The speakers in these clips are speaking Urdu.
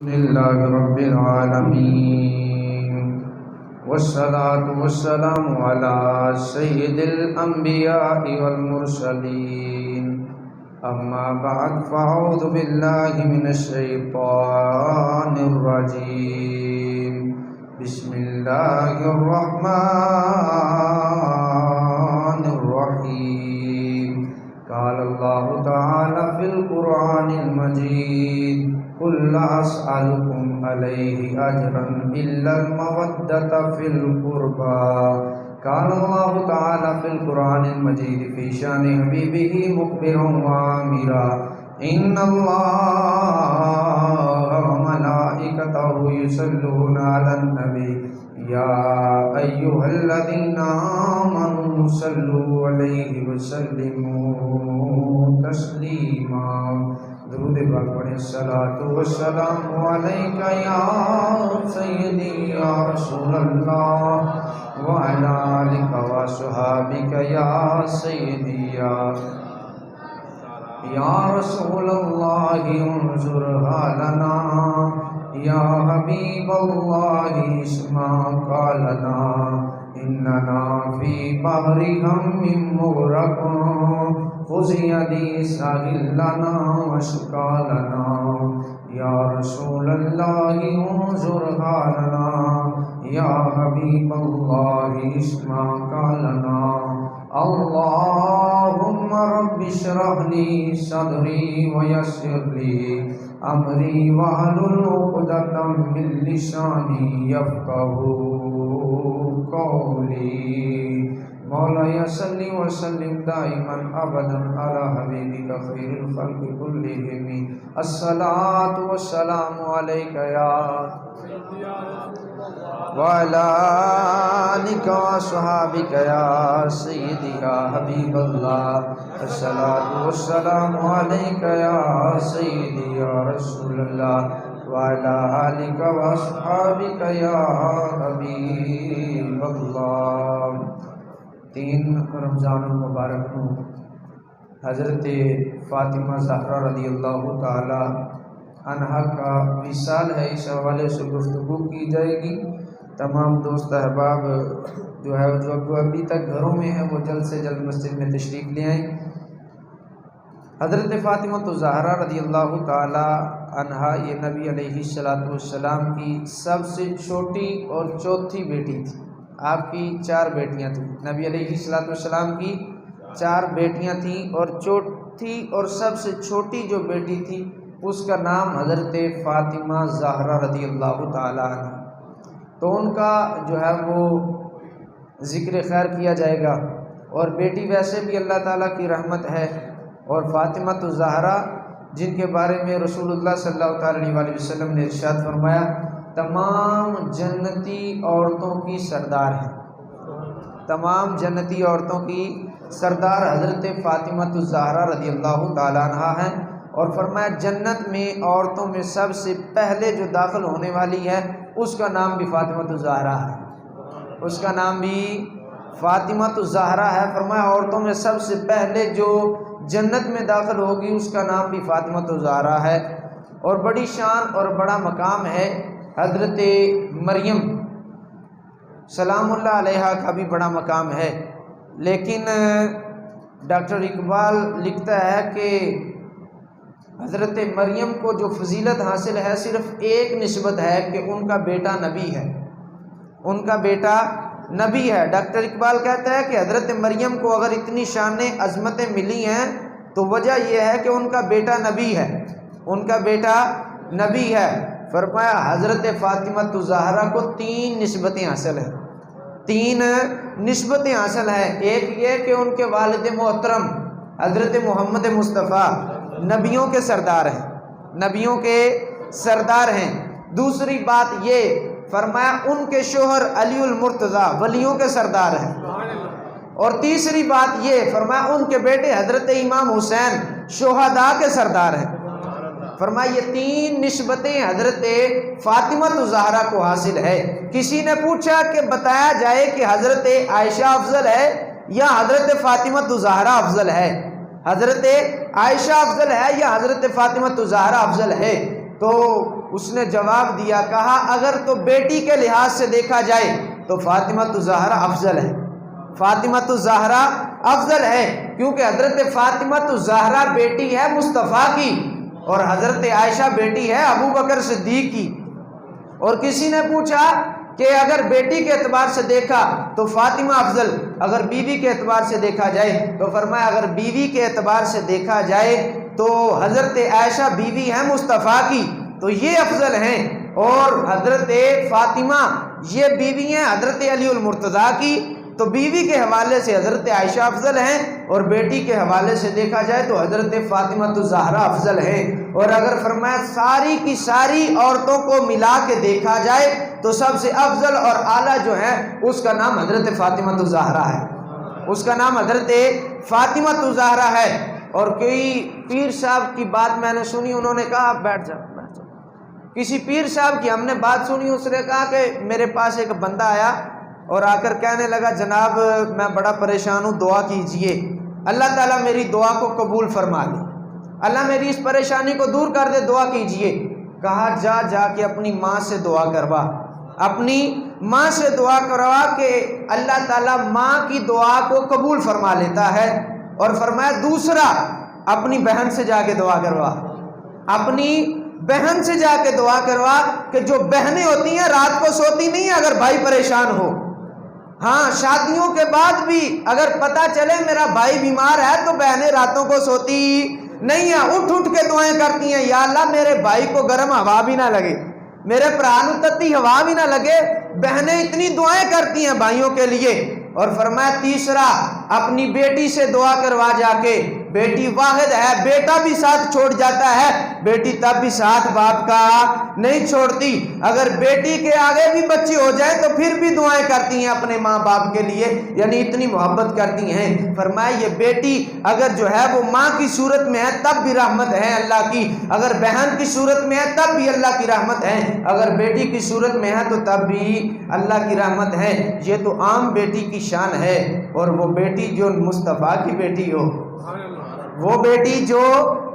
لله رب العالمين والصلاة والسلام على سيد الأنبياء والمرسلين أما بعد فأعوذ بالله من الشيطان الرجيم بسم الله الرحمن الرحيم قال الله تعالى في القرآن المجيد قل لا أسألكم عليه أجرا إلا المودة في القربى قال الله تعالى في القرآن المجيد في شأن حبيبه مخبرا وآمرا إن الله وملائكته يصلون على النبي يا أيها الذين آمنوا صلوا عليه وسلموا تسليما درود پاک پڑھیں الصلاۃ والسلام علیک یا سیدی یا رسول اللہ وعلی آلک وصحابک یا سیدی یا رسول اللہ انظر حالنا یا حبیب اللہ اسمع قالنا اننا فی بحر ہم مغرق خذ یدی ساحل لنا واشقا لنا یا رسول اللہ انظر حالنا یا حبیب اللہ اسمع قالنا اللہم رب اشرح لی صدری ویسر لی امری واحلل عقدۃ من لسانی یفقہوا قولی مولاي صل وسلم دائما ابدا على حبيبك خير الخلق كلهم الصلاة والسلام عليك يا وعلى آلك وصحابك يا سيدي يا حبيب الله الصلاة والسلام عليك يا سيدي يا رسول الله وعلى آلك وصحابك يا حبيب الله 3 رمضان المبارک کو حضرت فاطمہ زہرا رضی اللہ تعالی عنہا کا وصال ہے، اس حوالے سے گفتگو کی جائے گی۔ تمام دوست احباب جو ابھی تک گھروں میں ہیں وہ جلد سے جلد مسجد میں تشریف لے آئیں۔ حضرت فاطمہ زہرا رضی اللہ تعالی عنہا یہ نبی علیہ السلام کی سب سے چھوٹی اور چوتھی بیٹی تھی۔ آپ کی 4 بیٹیاں تھیں، نبی علیہ السلام کی 4 بیٹیاں تھیں، اور چوتھی اور سب سے چھوٹی جو بیٹی تھی اس کا نام حضرت فاطمہ زہرا رضی اللہ تعالی عنہ۔ تو ان کا جو ہے وہ ذکر خیر کیا جائے گا، اور بیٹی ویسے بھی اللہ تعالیٰ کی رحمت ہے، اور فاطمہ زہرا جن کے بارے میں رسول اللہ صلی اللہ علیہ وسلم نے ارشاد فرمایا تمام جنتی عورتوں کی سردار ہیں، تمام جنتی عورتوں کی سردار حضرت فاطمہ زہرا رضی اللہ تعالیٰ عنہ ہیں، اور فرمایا جنت میں عورتوں میں سب سے پہلے جو داخل ہونے والی ہے اس کا نام بھی فاطمہ زہرا ہے، اس کا نام بھی فاطمہ زہرا ہے۔ فرمایا عورتوں میں سب سے پہلے جو جنت میں داخل ہوگی اس کا نام بھی فاطمہ زہرا ہے، اور بڑی شان اور بڑا مقام ہے۔ حضرت مریم سلام اللہ علیہا کا بھی بڑا مقام ہے، لیکن ڈاکٹر اقبال لکھتا ہے کہ حضرت مریم کو جو فضیلت حاصل ہے صرف ایک نسبت ہے کہ ان کا بیٹا نبی ہے، ان کا بیٹا نبی ہے۔ ڈاکٹر اقبال کہتا ہے کہ حضرت مریم کو اگر اتنی شان عظمتیں ملی ہیں تو وجہ یہ ہے کہ ان کا بیٹا نبی ہے، ان کا بیٹا نبی ہے۔ فرمایا حضرت فاطمہ زہرا کو 3 نسبتیں حاصل ہیں، 3 نسبتیں حاصل ہیں۔ ایک یہ کہ ان کے والد محترم حضرت محمد مصطفیٰ نبیوں کے سردار ہیں، نبیوں کے سردار ہیں۔ دوسری بات یہ فرمایا ان کے شوہر علی المرتضیٰ ولیوں کے سردار ہیں، اور تیسری بات یہ فرمایا ان کے بیٹے حضرت امام حسین شہداء کے سردار ہیں۔ فرمایا یہ 3 نسبتیں حضرت فاطمہ زہرا کو حاصل ہے۔ کسی نے پوچھا کہ بتایا جائے کہ حضرت عائشہ افضل ہے یا حضرت فاطمہ زہرا افضل ہے، حضرت عائشہ افضل ہے یا حضرت فاطمہ زہرا افضل ہے؟ تو اس نے جواب دیا، کہا اگر تو بیٹی کے لحاظ سے دیکھا جائے تو فاطمہ الزہرا افضل ہے، فاطمہ الزہرا افضل ہے، کیونکہ حضرت فاطمہ الزہرا بیٹی ہے مصطفیٰ کی اور حضرت عائشہ بیٹی ہے ابو بکر صدیق کی۔ اور کسی نے پوچھا کہ اگر بیٹی کے اعتبار سے دیکھا تو فاطمہ افضل، اگر بیوی کے اعتبار سے دیکھا جائے تو فرمایا اگر بیوی کے اعتبار سے دیکھا جائے تو حضرت عائشہ بیوی ہے مصطفیٰ کی تو یہ افضل ہیں، اور حضرت فاطمہ یہ بیوی ہیں حضرت علی المرتضیٰ کی، تو بیوی کے حوالے سے حضرت عائشہ افضل ہیں اور بیٹی کے حوالے سے دیکھا جائے تو حضرت فاطمہ الزہرا افضل ہیں۔ اور اگر فرمایا ساری کی ساری عورتوں کو ملا کے دیکھا جائے تو سب سے افضل اور اعلیٰ جو ہے اس کا نام حضرت فاطمہ الزہرا ہے، اس کا نام حضرت فاطمہ الزہرا ہے۔ اور کوئی پیر صاحب کی بات میں نے سنی، انہوں نے کہا آپ بیٹھ جاؤ، کسی پیر صاحب کی ہم نے بات سنی، اس نے کہا کہ میرے پاس ایک بندہ آیا اور آ کر کہنے لگا جناب میں بڑا پریشان ہوں، دعا کیجئے، اللہ تعالیٰ میری دعا کو قبول فرما لے، اللہ میری اس پریشانی کو دور کر دے، دعا کیجئے۔ کہا جا کے اپنی ماں سے دعا کروا، اپنی ماں سے دعا کروا کہ اللہ تعالیٰ ماں کی دعا کو قبول فرما لیتا ہے۔ اور فرمایا دوسرا اپنی بہن سے جا کے دعا کروا، اپنی بہن سے جا کے دعا کروا کہ جو بہنیں ہوتی ہیں رات کو سوتی نہیں ہیں اگر بھائی پریشان ہو، ہاں شادیوں کے بعد بھی اگر پتہ چلے میرا بھائی بیمار ہے تو بہنیں راتوں کو سوتی نہیں ہیں، اٹھ اٹھ کے دعائیں کرتی ہیں، یا اللہ میرے بھائی کو گرم ہوا بھی نہ لگے، میرے پرا نو تتی ہوا بھی نہ لگے، بہنیں اتنی دعائیں کرتی ہیں بھائیوں کے لیے۔ اور فرمایا تیسرا اپنی بیٹی سے دعا کروا جا کے، بیٹی واحد ہے، بیٹا بھی ساتھ چھوڑ جاتا ہے، بیٹی تب بھی ساتھ باپ کا نہیں چھوڑتی، اگر بیٹی کے آگے بھی بچے ہو جائیں تو پھر بھی دعائیں کرتی ہیں اپنے ماں باپ کے لیے، یعنی اتنی محبت کرتی ہیں۔ فرمایا یہ بیٹی اگر جو ہے وہ ماں کی صورت میں ہے تب بھی رحمت ہے اللہ کی، اگر بہن کی صورت میں ہے تب بھی اللہ کی رحمت ہے، اگر بیٹی کی صورت میں ہے تو تب بھی اللہ کی رحمت ہے۔ یہ تو عام بیٹی کی شان ہے، اور وہ بیٹی جو مصطفیٰ کی بیٹی ہو، وہ بیٹی جو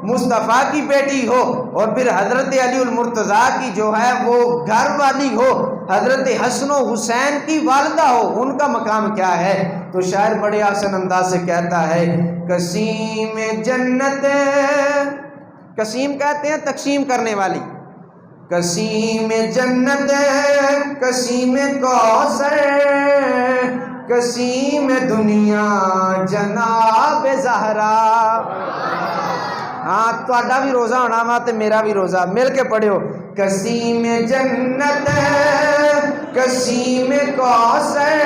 مصطفیٰ کی بیٹی ہو، اور پھر حضرت علی المرتضیٰ کی جو ہے وہ گھر والی ہو، حضرت حسن و حسین کی والدہ ہو، ان کا مقام کیا ہے؟ تو شاعر بڑے آسان انداز سے کہتا ہے قسیم جنت، قسیم کہتے ہیں تقسیم کرنے والی، قسیم جنت قسیم کوثر قسیم دنیا جناب زہرا۔ ہاں تہاڈا بھی روزہ ہونا وا تے میرا بھی روزہ، مل کے پڑھو قسیم جنت قسیم کوثر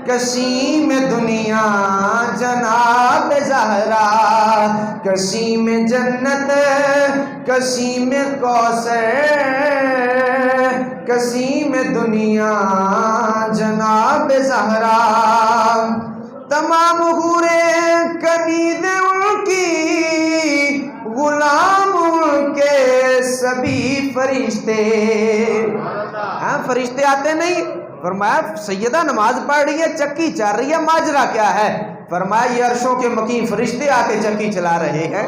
قسیم دنیا جناب زہرا، قسیم جنت قسیم کوثر قسیم دنیا جناب زہرا، تمام حوریں کنید ان کی غلام ان کے سبھی فرشتے، ہاں فرشتے آتے نہیں؟ فرمایا سیدہ نماز پڑھ رہی ہے، چکی چل رہی ہے، ماجرا کیا ہے؟ فرمایا یہ عرشوں کے مقیم فرشتے آ کے چکی چلا رہے ہیں۔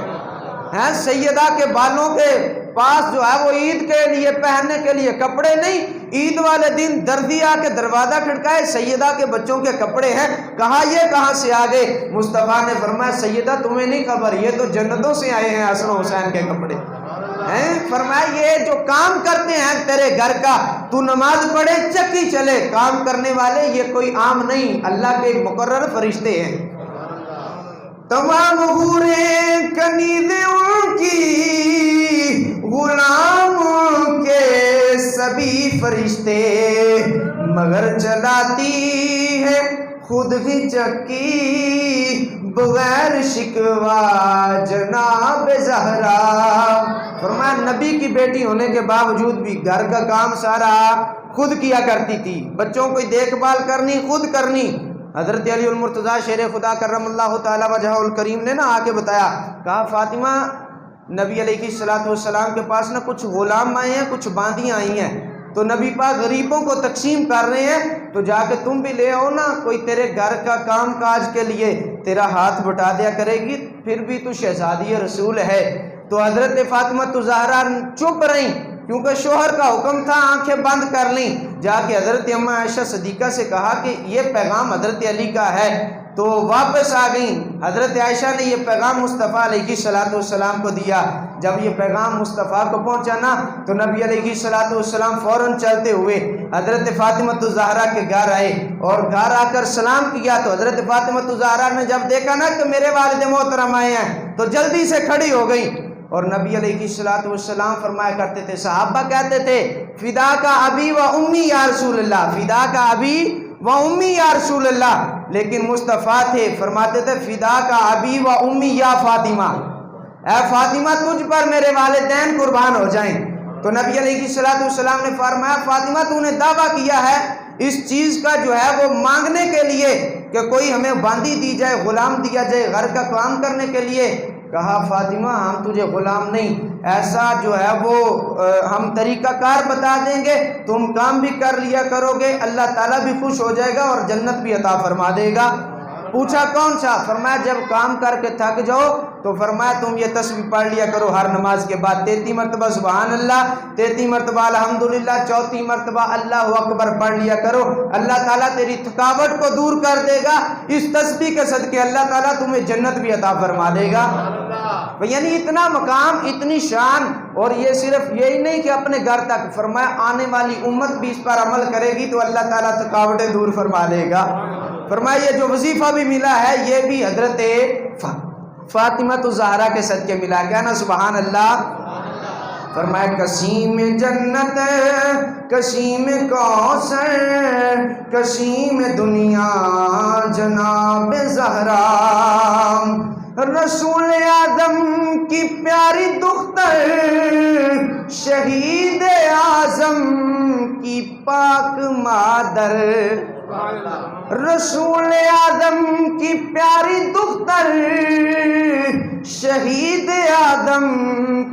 سیدہ کے بالوں کے پاس جو ہے وہ عید کے لیے پہننے کے لیے کپڑے نہیں، عید والے دن دردی آ کے دروازہ کھڑکائے سیدہ کے بچوں کے کپڑے ہیں، کہا یہ کہاں سے آ گئے؟ مصطفیٰ نے فرمایا سیدہ تمہیں نہیں خبر، یہ تو جنتوں سے آئے ہیں حسن و حسین کے کپڑے ہیں۔ فرمایا یہ جو کام کرتے ہیں تیرے گھر کا، تو نماز پڑھے چکی چلے، کام کرنے والے یہ کوئی عام نہیں، اللہ کے مقرر فرشتے ہیں۔ تمام حوریں کنیزیں ان کی غلام ان کے سبھی فرشتے، مگر چلاتی ہے خود ہی چکی بغیر شکوا جناب زہرا۔ فرمایا نبی کی بیٹی ہونے کے باوجود بھی گھر کا کام سارا خود کیا کرتی تھی، بچوں کو دیکھ بھال کرنی خود کرنی۔ حضرت علی المرتضیٰ شیر خدا کرم اللہ تعالی وجہہ الکریم نے آ کے بتایا، کہا فاطمہ نبی علیہ السلام کے پاس کچھ غلام آئے ہیں، کچھ باندیاں آئی ہیں، تو نبی پاک غریبوں کو تقسیم کر رہے ہیں، تو جا کے تم بھی لے آؤ نا، کوئی تیرے گھر کا کام کاج کے لیے تیرا ہاتھ بٹا دیا کرے گی، پھر بھی تو شہزادی رسول ہے۔ تو حضرت فاطمہ الزہرا چپ رہیں، کیونکہ شوہر کا حکم تھا آنکھیں بند کر لیں. جا کے حضرت اماں عائشہ صدیقہ سے کہا کہ یہ پیغام حضرت علی کا ہے، تو واپس آ گئیں. حضرت عائشہ نے یہ پیغام مصطفیٰ علیہ السلام کو دیا. جب یہ پیغام مصطفیٰ کو پہنچا نا تو نبی علیہ السلام فوراً چلتے ہوئے حضرت فاطمہ الزہرا کے گھر آئے اور گھر آ کر سلام کیا. تو حضرت فاطمہ الزہرا نے جب دیکھا نا کہ میرے والد محترم آئے ہیں تو جلدی سے کھڑی ہو گئی. اور نبی علیہ السلام فرمایا کرتے تھے، صحابہ کہتے تھے فدا کا ابی و امی یا رسول اللہ، فدا کا ابی و امی یا رسول اللہ. لیکن مصطفیٰ تھے، فرماتے تھے فدا کا ابی و امی یا فاطمہ، اے فاطمہ تجھ پر میرے والدین قربان ہو جائیں. تو نبی علیہ السلام نے فرمایا فاطمہ تو نے دعویٰ کیا ہے اس چیز کا جو ہے وہ مانگنے کے لیے کہ کوئی ہمیں باندی دی جائے، غلام دیا جائے گھر کا کام کرنے کے لیے. کہا فاطمہ ہم تجھے غلام نہیں، ایسا جو ہے وہ ہم طریقہ کار بتا دیں گے، تم کام بھی کر لیا کرو گے، اللہ تعالیٰ بھی خوش ہو جائے گا اور جنت بھی عطا فرما دے گا. پوچھا کون سا؟ فرمایا جب کام کر کے تھک جاؤ تو فرمایا تم یہ تسبیح پڑھ لیا کرو ہر نماز کے بعد 33 مرتبہ سبحان اللہ، 33 مرتبہ الحمدللہ، 34 مرتبہ اللہ اکبر پڑھ لیا کرو. اللہ تعالیٰ تیری تھکاوٹ کو دور کر دے گا. اس تسبیح کے صدقے اللہ تعالیٰ تمہیں جنت بھی عطا فرما دے گا. یعنی اتنا مقام، اتنی شان. اور یہ صرف یہی نہیں کہ اپنے گھر تک، فرمایا آنے والی امت بھی اس پر عمل کرے گی تو اللہ تعالیٰ تھکاوٹیں دور فرما دے گا. فرمایا یہ جو وظیفہ بھی ملا ہے یہ بھی حضرت فاطمہ الزہرا کے صدقے ملا. کہنا سبحان اللہ. فرمایا کسیم جنت، کسیم کوثر، کسیم دنیا جناب زہرا، رسول آدم کی پیاری دختر، شہید اعظم کی پاک مادر، رسول آدم کی پیاری دختر، شہید آدم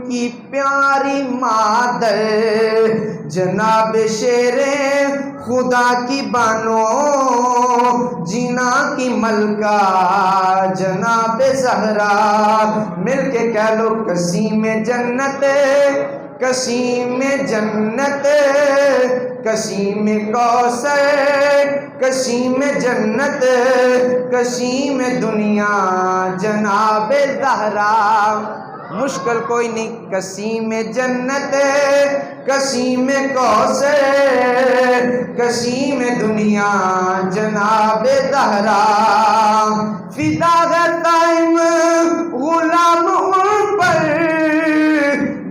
کی پیاری مادر، جناب شیر خدا کی بانو، جینا کی ملکہ جناب زہرا. مل کے کہہ لو کسیم جنت، کسیم جنت، کسیم کوثر، کسیم جنت، کسیم دنیا جناب زہرا. مشکل کوئی نہیں. کسیم جنت، کسیم کوثر، کسیم دنیا جناب زہرا. فدا ہے قائم غلام ان پر،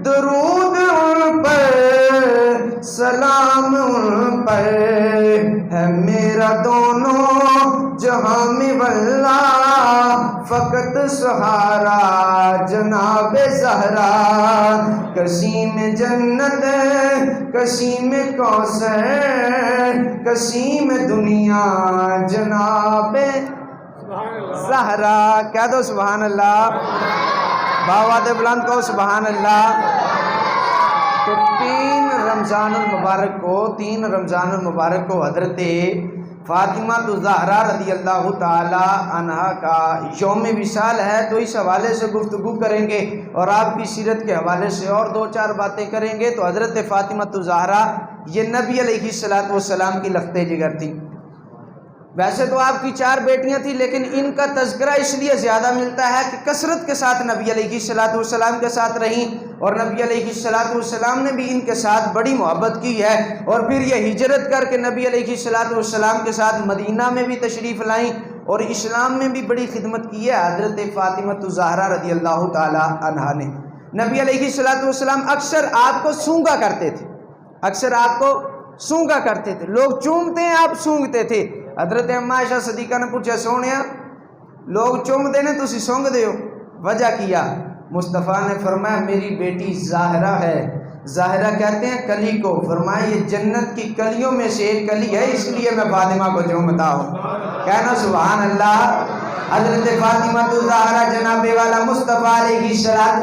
درود ان پر، سلام ان پر، ہے میرا دونوں جہاں میں واللہ فقط سہارا جناب زہرا. کسیم جنت، کسیم کوثر، کسیم دنیا جناب زہرا. کہہ دو سبحان اللہ. باواد بلند کہو سبحان اللہ. تو 3 رمضان المبارک کو حضرت فاطمہ الزہرا رضی اللہ تعالی عنہا کا یوم وصال ہے. تو اس حوالے سے گفتگو کریں گے اور آپ کی سیرت کے حوالے سے اور 2-4 باتیں کریں گے. تو حضرت فاطمہ الزہرا یہ نبی علیہ السلام کی لخت جگر تھی. ویسے تو آپ کی 4 بیٹیاں تھیں لیکن ان کا تذکرہ اس لیے زیادہ ملتا ہے کہ کثرت کے ساتھ نبی علیہ السلام کے ساتھ رہیں اور نبی علیہ السلام نے بھی ان کے ساتھ بڑی محبت کی ہے. اور پھر یہ ہجرت کر کے نبی علیہ السلام کے ساتھ مدینہ میں بھی تشریف لائیں اور اسلام میں بھی بڑی خدمت کی ہے حضرت فاطمہ الزہرا رضی اللہ تعالی عنہا نے. نبی علیہ السلام اکثر آپ کو سونگا کرتے تھے، اکثر آپ کو سونگا کرتے تھے. لوگ چومتے ہیں آپ سونگتے تھے. حضرت اماں عائشہ صدیقہ نے پوچھا سونیا لوگ چومتے نے تسی سونگ دے ہو، وجہ کیا؟ مصطفیٰ نے فرمایا میری بیٹی ظاہرہ ہے. ظاہرہ کہتے ہیں کلی کو. فرمایا یہ جنت کی کلیوں میں سے ایک کلی ہے اس لیے میں فاطمہ کو چومتا ہوں. کہنا سبحان اللہ. حضرت فاطمہ الزہرا جناب والا مصطفیٰ علیہ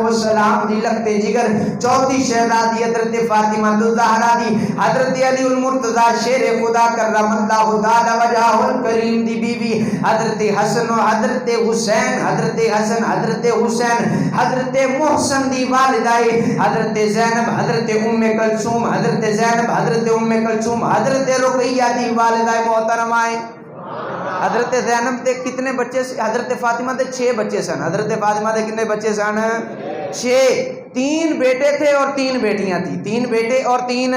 السلام دی لگتے جگر چوتھی شہزادی حضرت فاطمہ الزہرا دی حضرت علی المرتضیٰ شیر خدا کرم اللہ تعالی وجہہ الکریم دی بیوی حضرت حسن و حضرت حسین حضرت حسن حضرت حسین حضرت محسن دی والدائی حضرت زینب حضرت ام کلثوم حضرت زینب حضرت ام کلثوم حضرت رقیہ دی والدائی محترمائیں حضرت زینب دے کتنے بچے حضرت فاطمہ دے 6 بچے سن حضرت فاطمہ دے کتنے بچے سن 6 3 بیٹے تھے اور 3 بیٹیاں تھیں 3 بیٹے اور 3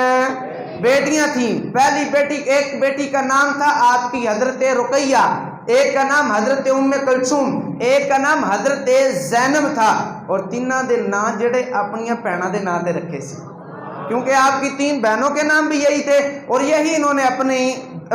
بیٹیاں تھیں پہلی بیٹی ایک بیٹی کا نام تھا آپ کی حضرت رقیہ ایک کا نام حضرت ام کلثوم ایک کا نام حضرت زینب تھا اور تیناں دے نام جڑے اپنیاں بہناں دے نام تے رکھے سی کیونکہ آپ کی 3 بہنوں کے نام بھی یہی تھے اور یہی انہوں نے اپنی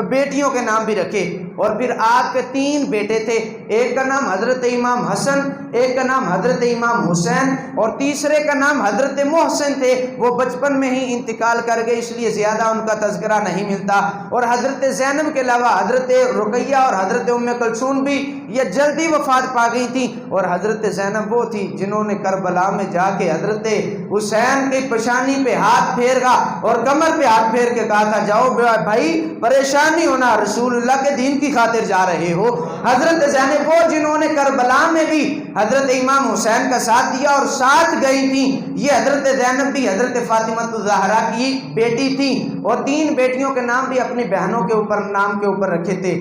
بیٹیوں کے نام بھی رکھے اور پھر آپ کے 3 بیٹے تھے ایک کا نام حضرت امام حسن ایک کا نام حضرت امام حسین اور تیسرے کا نام حضرت محسن تھے وہ بچپن میں ہی انتقال کر گئے اس لیے زیادہ ان کا تذکرہ نہیں ملتا اور حضرت زینب کے علاوہ حضرت رقیہ اور حضرت ام کلثوم بھی یہ جلدی وفات پا گئی تھی اور حضرت زینب وہ تھی جنہوں نے کربلا میں جا کے حضرت حسین کی پیشانی پہ ہاتھ پھیرا اور کمر پہ ہاتھ پھیر کے کہا تھا جاؤ بھائی پریشان نہیں ہونا رسول اللہ کے دین کی خاطر جا رہے ہو حضرت زینب وہ جنہوں نے کربلا میں بھی حضرت امام حسین کا ساتھ دیا اور ساتھ گئی تھی یہ حضرت زینب بھی حضرت فاطمہ الزہرا کی بیٹی تھی اور 3 بیٹیوں کے نام بھی اپنی بہنوں کے اوپر نام کے اوپر رکھے تھے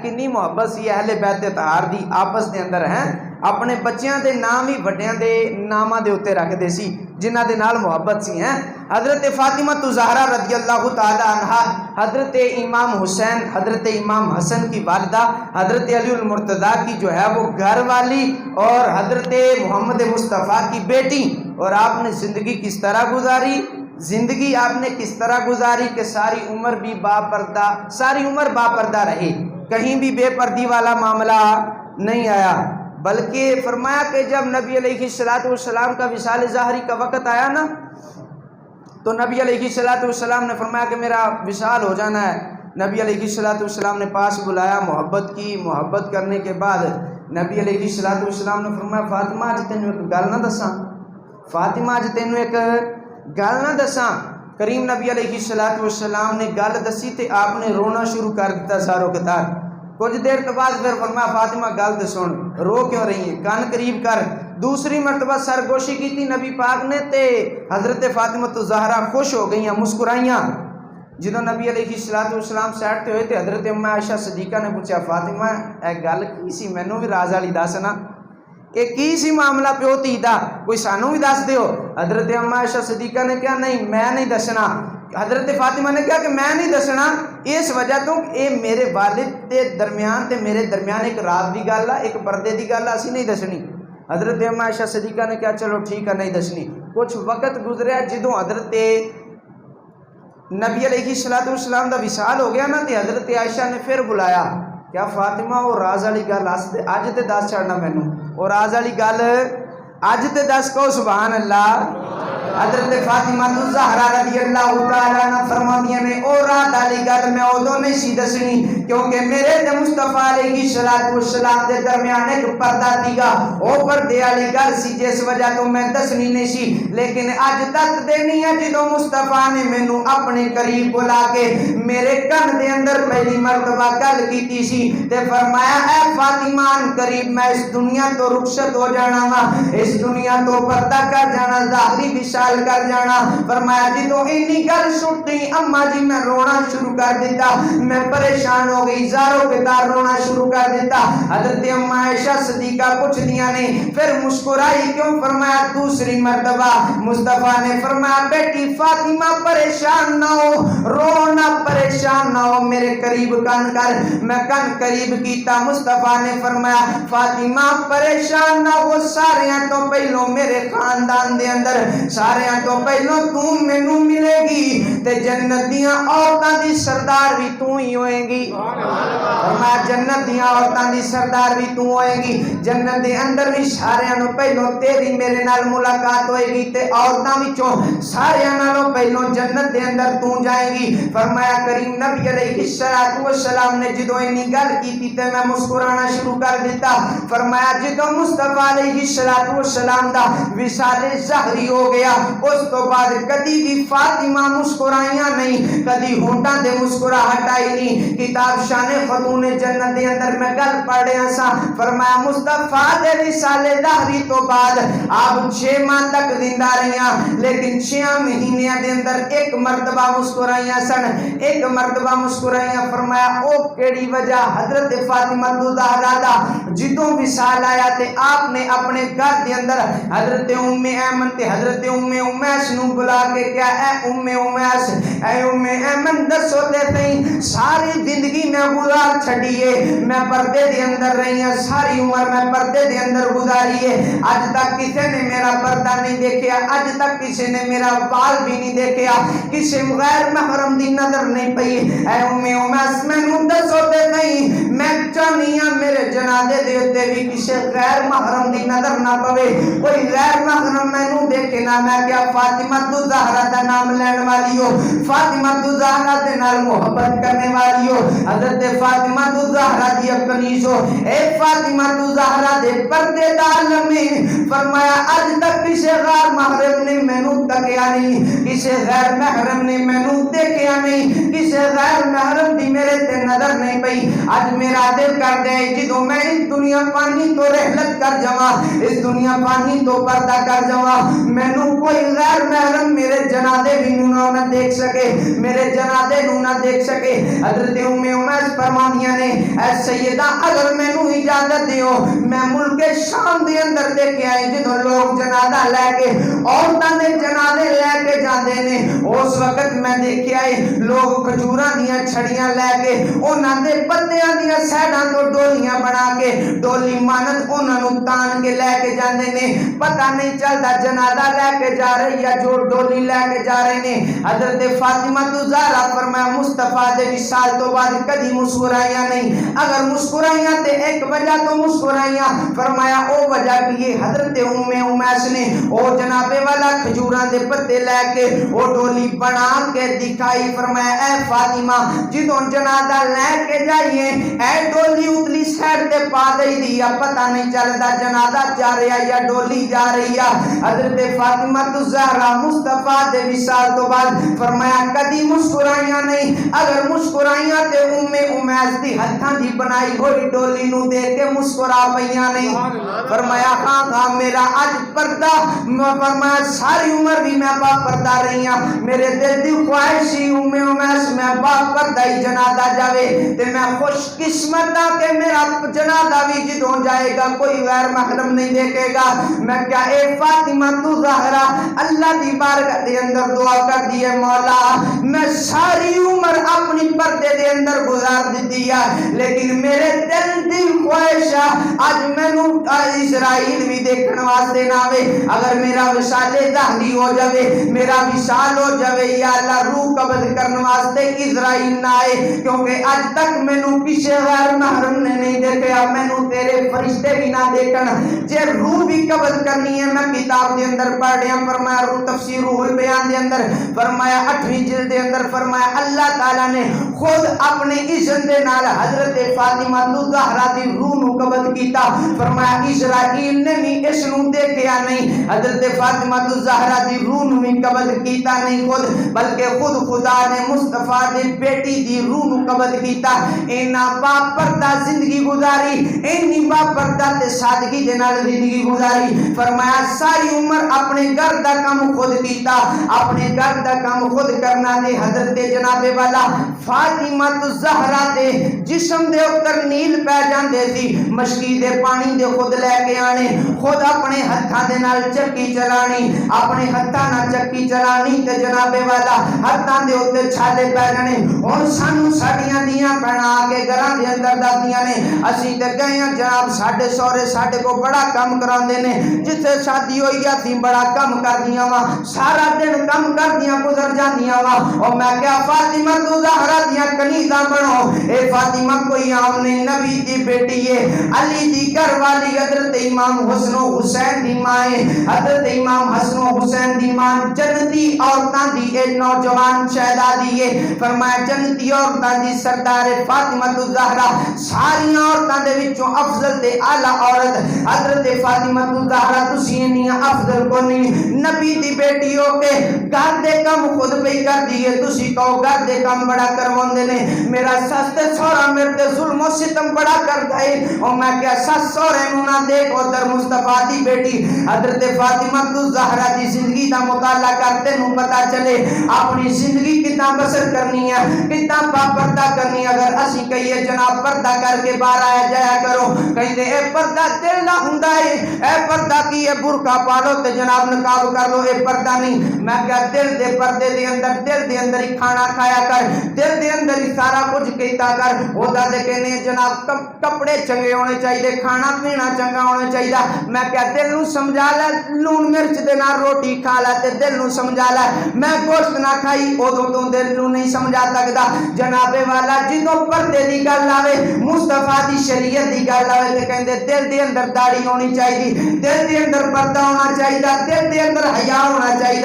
کنی محبت سی اہل بیت اطہار دی آپس دے اندر ہیں اپنے بچیاں دے نام ہی وڈیاں دے ناماں دے اوتے رکھ دے سی جنہ دے نال محبت سی ہیں حضرت فاطمہ الزہرا رضی اللہ تعالی عنہا حضرت امام حسین حضرت امام حسن کی والدہ حضرت علی المرتضیٰ کی جو ہے وہ گھر والی اور حضرت محمد مصطفیٰ کی بیٹی اور آپ نے زندگی کس طرح گزاری زندگی آپ نے کس طرح گزاری کہ ساری عمر بھی با پردہ رہے کہیں بھی بے پردی والا معاملہ نہیں آیا بلکہ فرمایا کہ جب نبی علیہ السلام کا وصال ظاہری کا وقت آیا نا تو نبی علیہ السلام نے فرمایا کہ میرا وصال ہو جانا ہے نبی علیہ السلام نے پاس بلایا محبت کی محبت کرنے کے بعد نبی علیہ السلام نے فرمایا فاطمہ اج تینوں ایک گل نہ دساں فاطمہ اج تینوں ایک گل نہ دساں کریم نبی علیہ السلام نے گل دسی تے آپ نے رونا شروع کر دیتا ساروں کے تار کچھ دیر کے بعد پھر فرمایا فاطمہ گل تے سن رو کیوں رہی ہے کان قریب کر دوسری مرتبہ سرگوشی کی تھی نبی پاک نے تے حضرت فاطمہ الزہرا خوش ہو گئیاں مسکرائیاں جدوں نبی علیہ السلام سیٹ تے ہوئے تے حضرت ام عائشہ صدیقہ نے پوچھا فاطمہ اے گل کی سی مینوں بھی راز والی دسنا کہ کی سی معاملہ پیو تی دا کوئی سانوں بھی دس دیو حضرت ام عائشہ صدیقہ نے کہا نہیں میں نہیں دسنا حضرت فاطمہ نے کہا کہ میں نہیں دسنا اس وجہ تو اے میرے والد دے درمیان تے میرے درمیان ایک راز دی گل ہے ایک پردے دی گل ہے اسی نہیں دسنی حضرت ام عائشہ صدیقہ نے کہا چلو ٹھیک ہے نہیں دسنی کچھ وقت گزریا جدوں حضرت نبی علیہ السلام دا وصال ہو گیا نا تے حضرت عائشہ نے پھر بلایا کیا فاطمہ وہ راز والی گل اج تے دس چھڑنا مینوں اور راز والی گل اج تے دس کو سبحان اللہ حضرت فاطمہ الزہرا رضی اللہ تعالی عنہ فرماندیاں نے او راز والی گل میں اودوں نہیں سی دسنی کیونکہ میرے تے مصطفیٰ علیہ السلام دے درمیان ایک پردہ تھیگا او پردے والی گل سی جس وجہ تو میں دسنی نہیں سی لیکن اج تک دینی ہے جدوں مصطفیٰ نے مینوں اپنے قریب بلا کے میرے کن دے اندر پہلی مرتبہ گل کیتی سی تے فرمایا اے فاطمہ قریب میں اس دنیا تو رخصت ہو جانا وا اس دنیا تو پردہ کر جانا ظاہری وصال کر جانا فرمایا جدوں اینی گل سنتی اما جی میں رونا شروع کر دیتا میں پریشان ہو گئی زاروں کے دار رونا شروع کر دیتا حضرت ام عائشہ صدیقہ پوچھ دیا نے پھر مسکرائی کیوں فرمایا دوسری مرتبہ مصطفیٰ نے فرمایا بیٹی فاطمہ پریشان نہ ہو رونا پریشان نہ ہو میرے قریب کن کر میں کن قریب کیتا مصطفیٰ نے فرمایا فاطمہ پریشان نہ ہو سارے تو پہلو میرے خاندان دے اندر سارے تو پہلو تو مینوں ملے گی تے جنت دیاں عورتاں دی سردار بھی تو ہی ہوئے گی فرمایا جنت دیاں عورتاں دی سردار بھی تو ہوئے گی جنت دے اندر بھی سارے نو پہلو تیری میرے نال ملاقات ہوئے گی تے عورتاں وچوں سارے نالوں پہلو جنت دے اندر تو جائے گی فرمایا کریم نبی علیہ السلام نے جدو انی گل کی تے میں مسکرانا شروع کر دیتا فرمایا جدو مصطفیٰ علیہ السلام دا وصال ظاہری ہو گیا اس تو بعد کدی بھی فاطمہ مسکرائیاں نہیں کدی ہونٹاں دے مسکراہٹ آئی نہیں کتاب شان خاتون جنت دے اندر میں گل پڑھ رہا سا فرمایا مصطفیٰ دے وصال ظاہری تو بعد آپ 6 ماہ تک زندہ رہیاں لیکن 6 مہینے دے اندر ایک مرتبہ مسکرائیاں سن ایک مرتبہ مسکرائیاں فرمایا او کیڑی وجہ حضرت فاطمہ الزہرا دا جدوں وصال آیا تے آپ نے اپنے گھر دے اندر حضرت ام ایمن تے حضرت ام امیس نو بلا کے کیا اے ام امیس اے ام ایمن دسو تے تئیں ساری زندگی میں گزار چھڈیے میں پردے دے اندر رہی ہوں ساری عمر میں پردے دے اندر گزاری ہے اج تک کسی نے میرا پردہ نہیں دیکھیا اج تک کسی نے میرا بال بھی نہیں دیکھیا کسی غیر محرم دی نظر نہیں پئی اے ام امیس میں نو دسو تے نہیں میں چاہنی ہاں میرے جنازے دے اوتے بھی کسی غیر محرم دی نظر نہ پوے کوئی غیر محرم میں نو دیکھے نہ میں کیا فاطمہ الزہرا دا نام لین والی ہو فاطمہ الزہرا دے نال محبت کرنے والی ہو حضرت فاطمہ الزہرا دی کنیز ہو اے فاطمہ الزہرا دے پردے دا عالم فرمایا اج تک کسی غیر محرم نے مینوں تکیا نہیں کسی غیر محرم نے مینوں دیکھیا نہیں کسی غیر محرم دی میرے تے نظر نہیں پئی اج میرا دل کر دے جدوں میں اس دنیا پانی تو رحلت کر جاواں اس دنیا پانی تو پردہ کر جاواں مینوں کوئی غیر محرم میرے جنازے بھی نہ دیکھ سکے میرے جنازے نہ دیکھ سکے حضرت ام امیس فرمانیاں نے اے سیدہ اگر مینوں اجازت دیو میں ملک شام دے اندر دیکھ آئے جدوں لوگ جنازہ لے کے عورتاں دے جنازے لے کے جاندے نے اس وقت میں دیکھ آئے لوگ کھجوراں دیاں چھڑیاں لے کے انہاں دے پتیاں دیاں سائڈاں تو ڈولیاں بنا کے ڈولی مانت انہاں نوں تان کے لے کے جاندے نے پتہ نہیں چلدا جنازہ لے کے جا رہی یا جو ڈولی لے کے جا رہے نے حضرت فاطمہ الزہرا فرمایا مصطفیٰ دے وصال تو بعد کدی مسکرائیاں نہیں اگر مسکرائیاں تے ایک وجہ تو مسکرائیاں فرمایا او وجہ بھی یہ حضرت ام امیس نے او جناب والا کھجوراں دے پتے لے کے او ڈولی بنا کے دکھائی فرمایا اے فاطمہ جدوں جنازہ لے کے جائیے اے ڈولی اتلی سائڈ تے پا دئی دی یا پتہ نہیں چلدا جنازہ جا رہا یا ڈولی جا رہی ہے حضرت فاطمہ الزہرا مصطفیٰ دے وصال تو بعد فرمایا کدی مسکرائیاں نہیں اگر مسکرائیاں تے ام امیس دی ہتھاں دی بنائی ہوئی ڈولی نو دیکھ کے مسکرا پئیاں نہیں فرمایا ہاں ہاں میرا اج پردہ فرمایا ساری عمر بھی میں با پردہ رہی ہوں میرے دل دی خواہش ہی ام امیس میں با پردہ ہی جنازہ جاوے تے میں خوش قسمت ہاں کہ میرا جنازہ بھی جدوں جائے گا کوئی غیر محرم نہیں دیکھے گا میں کیا اے فاطمہ الزہرا اللہ دی بارگاہ دے اندر دعا کر دیے مولا میں ساری عمر اپنی پردے دے اندر گزار دیتی ہے لیکن میرے دل دی خواہش اج مینوں اسرائیل بھی دیکھن واسطے نہ آوے اگر میرا وصال ظاہری ہو جاوے میرا وصال ہو جاوے یا اللہ روح قبض کرنے واسطے اسرائیل نہ آئے کیونکہ اج تک مینوں کسی غیر محرم نے نہیں دیکھا مینوں تیرے فرشتے بھی نہ دیکھن جے روح بھی قبض کرنی ہے میں کتاب دے اندر پڑھ رہا ہوں فرمایا روح تفسیر روح البیان دے اندر فرمایا 8ویں جلد دے اندر فرمایا اللہ تعالیٰ نے خود اپنے اذن دے نال حضرت فاطمہ الزہرا دی روح نو قبض کیتا فرمایا اسرائیل نے بھی اس نو دیکھیا نہیں حضرت فاطمہ الزہرا دی روح نو بھی قبض کیتا نہیں خود بلکہ خود خدا نے مصطفیٰ دی بیٹی دی روح نو قبض کیتا اینا با پردہ زندگی گزاری اینی با پردہ تے سادگی دے نال زندگی گزاری فرمایا ساری عمر اپنے گھر دا کام خود کیتا اپنے گھر دا کام خود کرنا دے حضرت جناب والا فاطمہ الزہرا دے جسم دے اوپر نیل پہ جاندے سی مشکی دے پانی دے خود لے کے آنے خود اپنے ہتھاں دے نال چکی چلانی اپنے ہتھاں نال چکی چلانی تے جناب والا ہتھاں دے اوتے چھالے پہ جانے ہن سانو ساڈیاں دیاں بنا کے گھراں دے اندر دادیاں نے اسی تے گئے ہاں جناب ساڈے سورے ساڈے کو بڑا کم کراندے نے جتھے شادی ہوئی اسی بڑا کم کر دیاں وا سارا دن کم کر دیاں گزر جاندیاں وا او میں کہیا فاطمہ الزہرا دیاں کنیزاں بنو اے فاطمہ کوئی عام نہیں نبی دی بیٹی ہے علی دی گھر والی حضرت امام حسن و حسین دی ماں ہے حضرت امام حسن و حسین دی ماں جنتی عورتاں دی اے نوجوان شہزادی ہے فرمایا جنتی عورتاں دی سردار فاطمہ الزہرا ساری عورتاں دے وچوں افضل تے اعلی عورت حضرت فاطمہ الزہرا تسی نہیں افضل کو نہیں نبی دی بیٹی ہو کے گھر دے کم خود پہ کر دیے تسی کہو گھر دے کم بڑا کرواندے نے میرا سس تے سورا میرے تے ظلم و ستم بڑا کر گئے اور میں کیا سس سورے نو نہ دیکھ ادھر مصطفیٰ دی بیٹی حضرت فاطمہ الزہرا دی زندگی دا مطالعہ کرتے نو پتا چلے اپنی زندگی کتنا بسر کرنی ہے کتنا پردہ کرنی ہے اگر اسی کہیے جناب پردہ کر کے باہر آیا جایا کرو کہیں دے اے پردہ دل نہ ہوندا ہے اے پردہ کی اے برقع پالو تے جناب نقاب کر لو اے پردہ نہیں میں کیا دل دے پردے دے اندر ہی کھانا کھایا کر دل دے اندر ہی سارا کچھ کیتا کر ہوتا دے کہنے جناب کپڑے چنگے ہونے چاہیے کھانا پینا چنگا ہونا چاہیے میں کیا دل نو سمجھا لے لون مرچ دے نال روٹی کھا لے تے دل نو سمجھا لے میں گوشت نہ کھائی ادوں تو دل نو نہیں سمجھا سکدا جناب والا جدوں پردے دی گل آوے مصطفیٰ دی شریعت دی گل آوے تے کہندے دل دے اندر داڑھی ہونی چاہیے دل دے اندر پردہ ہونا چاہیے دل دے اندر حیا ہونا چاہیے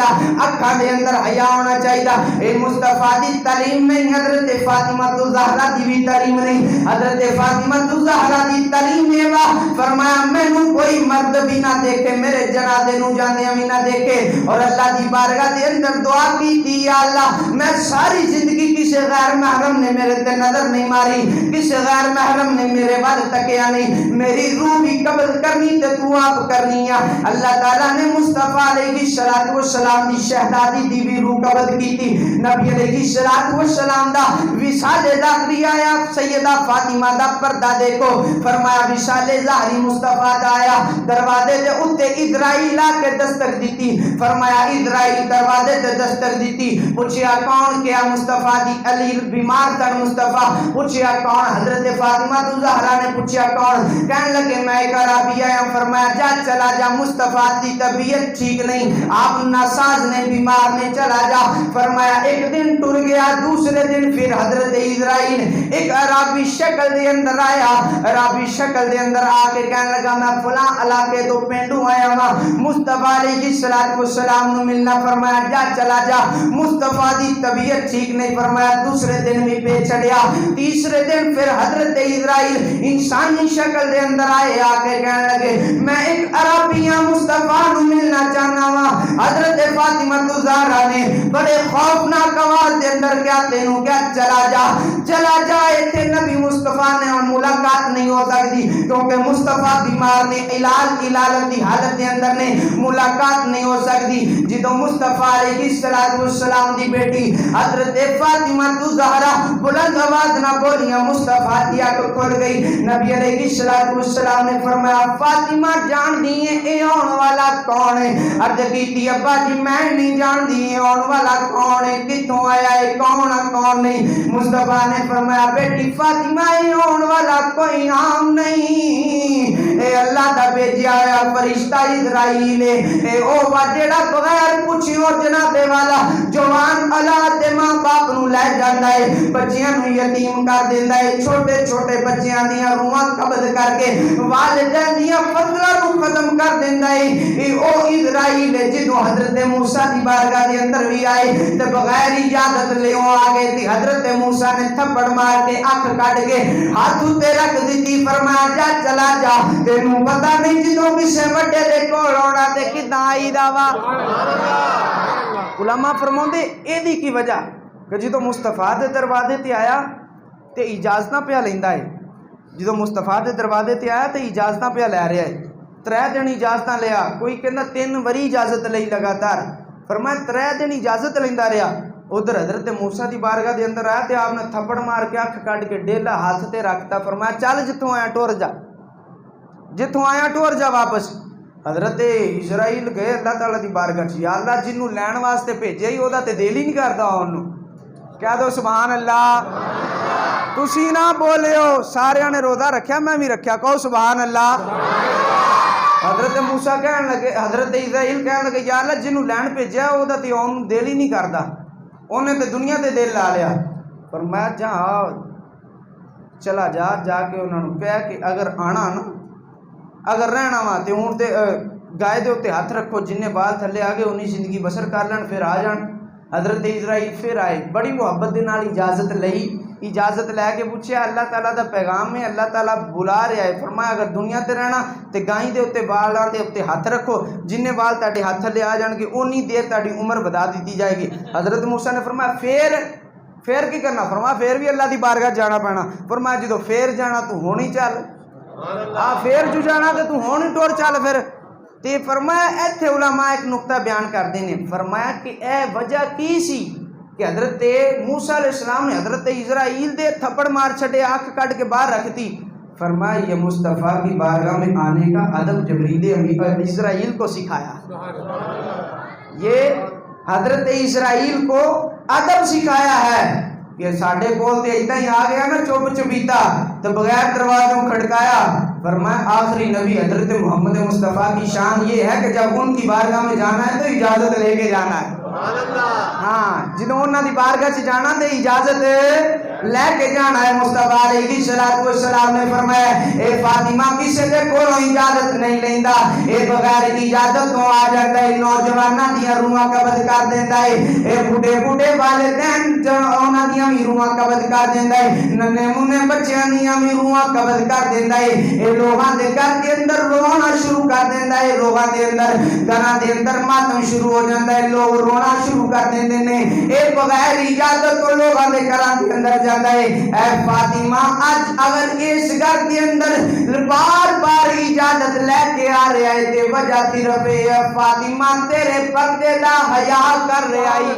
اکھاں دے اندر حیا ہونا چاہیے اے مصطفیٰ دی تعلیم نہیں حضرت فاطمہ الزہرا دی بھی تعلیم نہیں حضرت فاطمہ الزہرا دی تعلیم ہے وا فرمایا مینوں کوئی مرد بھی نہ دیکھے میرے جنازے نو جانے بھی نہ دیکھے اور اللہ دی بارگاہ دے اندر دعا کی تھی یا اللہ میں ساری زندگی کسی غیر محرم نے میرے تے نظر نہیں ماری کسی غیر محرم نے میرے وال تکیا نہیں میری روح بھی قبض کرنی تے تو آپ کرنی ہے اللہ تعالیٰ نے مصطفیٰ علیہ السلام دی شہزادی دی بھی روح قبض کی تھی نبی علیہ السلام دا وصال ظاہری آیا سیدہ فاطمہ دا پردہ دیکھو فرمایا وصال ظاہری مصطفیٰ دا آیا دروازے دے اتے اسرائیل آ کے دستک دیتی فرمایا اسرائیل دروازے دے دستک دیتی پوچھیا کون کیا مصطفیٰ دی علی بیمار تر مصطفیٰ پوچھیا کون حضرت فاطمہ الزہرا نے پوچھیا کون کہنے لگے میں ایک عربی آیا فرمایا جا چلا جا مصطفیٰ دی طبیعت ٹھیک نہیں آپ ناساز نے بیمار نے چلا جا فرمایا ایک دن ٹر گیا دوسرے دن پھر حضرت اسرائیل ایک عربی شکل دے اندر آیا عربی شکل دے اندر آ کے کہنے لگا میں فلاں علاقے تو پینڈو آیا ہوا مصطفیٰ علیہ السلام نے ملنا فرمایا جا چلا جا مصطفیٰ دی طبیعت ٹھیک نہیں فرمایا دوسرے دن بھی پہ چڑھیا تیسرے دن پھر حضرت اسرائیل انسانی شکل دے اندر آئے آ کے کہنے لگے میں ایک عربیاں مصطفیٰ نے ملنا چاہنا ہوا حضرت فاطمہ الزہرا نے بڑے خوفناک آواز دے اندر کیا تینوں کیا چلا جا ایتھے نبی مصطفیٰ نے ملاقات نہیں ہو سکتی کیونکہ مصطفیٰ بیمار نے علالت دی حالت دے اندر نے ملاقات نہیں ہو سکتی جدو مصطفیٰ علیہ السلام دی بیٹی حضرت فاطمہ الزہرا بلند آواز نہ بولیاں مصطفیٰ دی آنکھ کھل گئی نبی علیہ السلام نے فرمایا فاطمہ جان دیئے اے آن والا کون ہے عرض کی تھی ابا جی میں نہیں جان دیئے آن والا کون ہے کتوں آیا ہے کون نہیں مصطفیٰ نے فرمایا بیٹی فاطمہ اے آن والا کوئی عام نہیں اے اللہ دا بھیجا آیا فرشتہ اسرائیل اے او جڑا بغیر پوچھیو جناب والا جوان اولاد دے ماں باپ نو لے جاندا ہے بچیاں نو یتیم کر دیندا ہے چھوٹے چھوٹے بچیاں دیاں روحاں قبض کر کے والدین دیاں فضلاں نو ختم کر دیندا ہے اے او اسرائیل جدوں حضرت موسیٰ دی بارگاہ دے اندر بھی آئے تے بغیر اجازت لیو آ گئے تے حضرت موسیٰ نے تھپڑ مار کے آنکھ کاٹ کے ہاتھ تے رکھ دیتی فرمایا جا چلا جا تینوں پتہ نہیں جدوں کسے وڈے دے کول آنا تے کداں آئی دا وا علماء فرماندے اے دی کی وجہ کہ جدوں مصطفیٰ دے دروازے تے آیا تے اجازتاں پیا لیندا ہے جدوں مصطفیٰ دے دروازے تے آیا تے اجازتاں پیا لے رہا ہے 3 دن اجازتاں لیا کوئی کہندا 3 وری اجازت لئی لگاتار فرمایا 3 دن اجازت لیندا رہیا ادھر حضرت موسیٰ دی بارگاہ دے اندر آیا تے آپ نے تھپڑ مار کے اکھ کٹ کے ڈیلا ہاتھ تے رکھتا، فرمایا چل جتوں آیا ٹور جا، جتوں آیا ٹور جا واپس۔ حضرت اسرائیل گئے اللہ تعالیٰ دی بارگاہ چ، یا اللہ جنوں لین واسطے بھیجیا ہی دا تے دل ہی نہیں کردا اونوں، کہہ دو سبحان اللہ۔ تسی نہ بولے ہو، سارے نے روزہ رکھیا، میں بھی رکھیا، کہو سبحان اللہ۔ حضرت موسیٰ کہن لگے، حضرت اسرائیل کہن لگے یا اللہ جنوں لین بھیجیا او دا تے اون دل ہی نہیں کردا، اونے تے دنیا تے دل لا لیا۔ فرمایا جا چلا جا، جا کے انہاں نوں کہہ کہ اگر آنا نا، اگر رہنا وا تے اون تے گائے دے اوتے ہاتھ رکھو، جننے بال تھلے آ گئے انہی زندگی بسر کر لین، پھر آ جان۔ حضرت اسرائیل پھر آئے، بڑی محبت دے نال اجازت لئی، اجازت لے کے پوچھیا اللہ تعالیٰ دا پیغام ہے، اللہ تعالیٰ بلا رہا ہے۔ فرمایا اگر دنیا تے رہنا تے گائیں دے اوتے بالاں دے اوتے ہاتھ رکھو، جننے بال تہاڈے ہاتھ تھلے آ جان گے اونی دیر تہاڈی عمر بتا دیتی جائے گی۔ حضرت موسیٰ نے فرمایا پھر کی کرنا؟ فرمایا پھر بھی اللہ دی بارگاہ جانا پینا۔ فرمایا جدو پھر جانا تو ہونی چل، پھر جو جانا تے تو ہونی ٹور چل پھر۔ تے فرمایا ایتھے علماء ایک نقطہ بیان کر دینے، فرمایا کہ اے وجہ کی سی کہ حضرت موسیٰ علیہ السلام نے حضرت اسرائیل دے تھپڑ مار چھڑے، آنکھ کٹ کے باہر رکھتی۔ فرمایا یہ مصطفیٰ کی بارگاہ میں آنے کا ادب جبریل امین اسرائیل کو سکھایا، یہ حضرت اسرائیل کو ادب سکھایا ہے کہ ساڈے کول تے اتنا ہی آ گیا نا چپ چپیتا تو بغیر دروازوں کھڑکایا۔ فرمایا آخری نبی حضرت محمد مصطفیٰ کی شان یہ ہے کہ جب ان کی بارگاہ میں جانا ہے تو اجازت لے کے جانا ہے۔ ہاں جدوں انہاں دی بارگاہ سے جانا تے اجازت لے کے جانا ہے۔ مصطفیٰ علیہ السلام نے فرمایا اے فاطمہ کسے دے کولوں اجازت نہیں لیندا، اے بغیر اجازت تو آ جاندا ہے، نوجواناں دیاں روحاں قبض کر دیندا ہے، اے بوڑھے بوڑھے والدین انہاں دیاں بھی روحاں قبض کر دیندا ہے، ننے منے بچیاں دیاں بھی روحاں قبض کر دیندا ہے، اے لوگاں دے گھر دے اندر رونا شروع کر دیندا ہے، لوگاں دے اندر گھراں دے اندر ماتم شروع ہو جاندا ہے، لوگ رونا شروع کر دیندے نے، اے بغیر اجازت تو لوگاں دے گھراں دے اندر جاندا ہے۔ اے فاطمہ اج اگر اس گھر دے اندر بار بار اجازت لے کے آ رہا ہے تے وجہ صرف اے فاطمہ تیرے پردے دا حیا کر رہا ہے،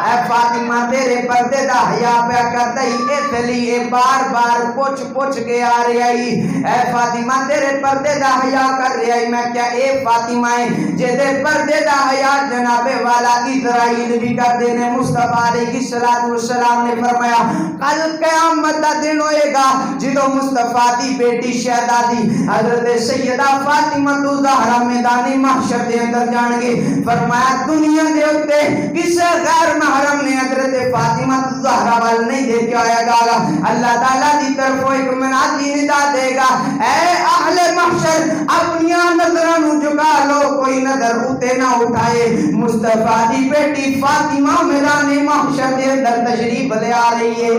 اے فاطمہ تیرے پردے دا حیا پیا کردا ہی، اس لیے بار بار پوچھ کے آ رہا ہے، اے فاطمہ تیرے پردے دا حیا کر رہا ہے۔ میں کیا اے فاطمہ ہے جے پردے دا حیا جناب والا اسرائیل بھی کر دینے۔ مصطفیٰ علیہ السلام نے فرمایا کل قیامت دا دن ہوئے گا جدو مصطفیٰ دی بیٹی شہزادی حضرت سیدہ فاطمہ الزہرا میدان محشر دے اندر جان گے۔ فرمایا دنیا دے اوتے کسے غیر محرم نے حضرت فاطمہ الزہرا وال نہیں دیکھا آیا گا، اللہ تعالیٰ دی طرف ایک منادی ندا دے گا، اے اہل محشر اپنی نظراں نوں جھکا لو، کوئی نظر اتے نہ اٹھائے، مصطفیٰ دی بیٹی فاطمہ میدان محشر دے اندر تشریف لے آ رہی ہے۔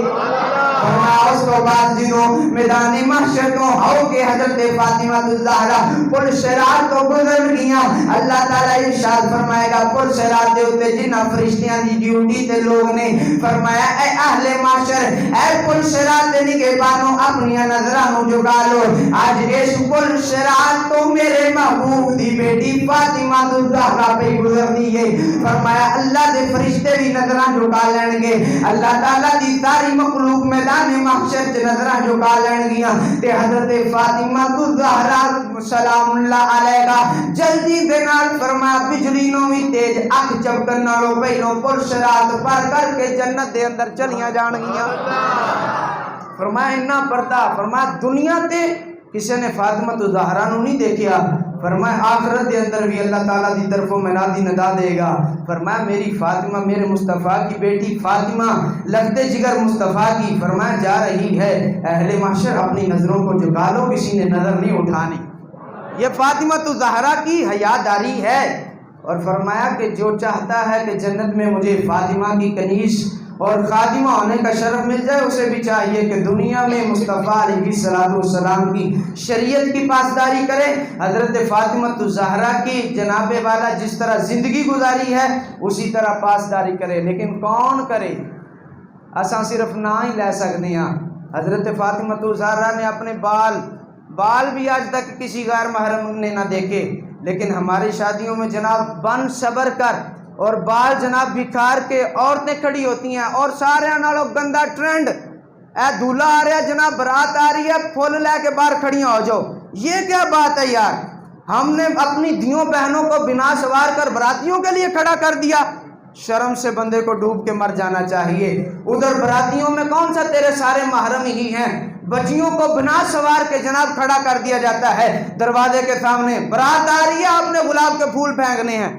فرمایا اس کو بعد جنہوں میدان محشر تو ہو کے حضرت فاطمہ الزہرا پل صراط تو گزر گیا، اللہ تعالیٰ ارشاد فرمائے گا پل صراط دے اوتے جنہاں فرشتیاں دی ڈیوٹی تے لوگ نے فرمایا اے اہل محشر اے پل صراط دے نگہبانوں اپنی نظراں نوں جھکا لو، آج اس پل صراط تو میرے محبوب دی بیٹی فاطمہ الزہرا پہ گزرنی ہے۔ فرمایا اللہ دے فرشتے بھی نظراں جھکا لین گے، اللہ تعالیٰ دی ساری مخلوق میدان محشر چ نظراں جھکا لین گیاں تے حضرت فاطمہ الزہرا سلام اللہ علیہا جلدی دے نال فرمایا بجلی نوں بھی تیز اکھ چمکن نالوں پہلوں پل صراط پار کر کے جنت دے اندر چلیاں جان گیاں۔ فرمایا اتنا پردہ، فرمایا دنیا تے کسی نے فاطمہ الزہرا نوں نہیں دیکھیا، فرمایا آخرت دے اندر بھی اللہ تعالیٰ دی طرفوں منادی ندا دے گا، فرمایا میری فاطمہ میرے مصطفیٰ کی بیٹی فاطمہ لگتے جگر مصطفیٰ کی، فرمایا جا رہی ہے، اہل محشر اپنی نظروں کو جھکا لو، کسی نے نظر نہیں اٹھانی۔ یہ فاطمہ الزہرا کی حیاداری ہے، اور فرمایا کہ جو چاہتا ہے کہ جنت میں مجھے فاطمہ کی کنیز اور خادمہ ہونے کا شرف مل جائے، اسے بھی چاہیے کہ دنیا میں مصطفیٰ علیہ السلام کی شریعت کی پاسداری کرے۔ حضرت فاطمہ الزہرا کی جناب والا جس طرح زندگی گزاری ہے اسی طرح پاسداری کرے، لیکن کون کرے؟ اساں صرف نہ ہی لے سکتے ہیں۔ حضرت فاطمہ الزہرا نے اپنے بال بھی آج تک کسی غیر محرم نے نہ دیکھے، لیکن ہماری شادیوں میں جناب بن صبر کر اور بال جناب بکھار کے عورتیں کھڑی ہوتی ہیں اور سارے نالوں گندا ٹرینڈ، اے دولہا آ رہا ہے جناب، برات آ رہی ہے، پھول لے کے باہر کھڑیاں ہو جاؤ. یہ کیا بات ہے یار؟ ہم نے اپنی دھیوں بہنوں کو بنا سوار کر براتیوں کے لیے کھڑا کر دیا. شرم سے بندے کو ڈوب کے مر جانا چاہیے. ادھر براتیوں میں کون سا تیرے سارے محرم ہی ہیں؟ بچیوں کو بنا سوار کے جناب کھڑا کر دیا جاتا ہے دروازے کے سامنے. برات آ رہی ہے، آپ نے گلاب کے پھول پھینکنے ہیں.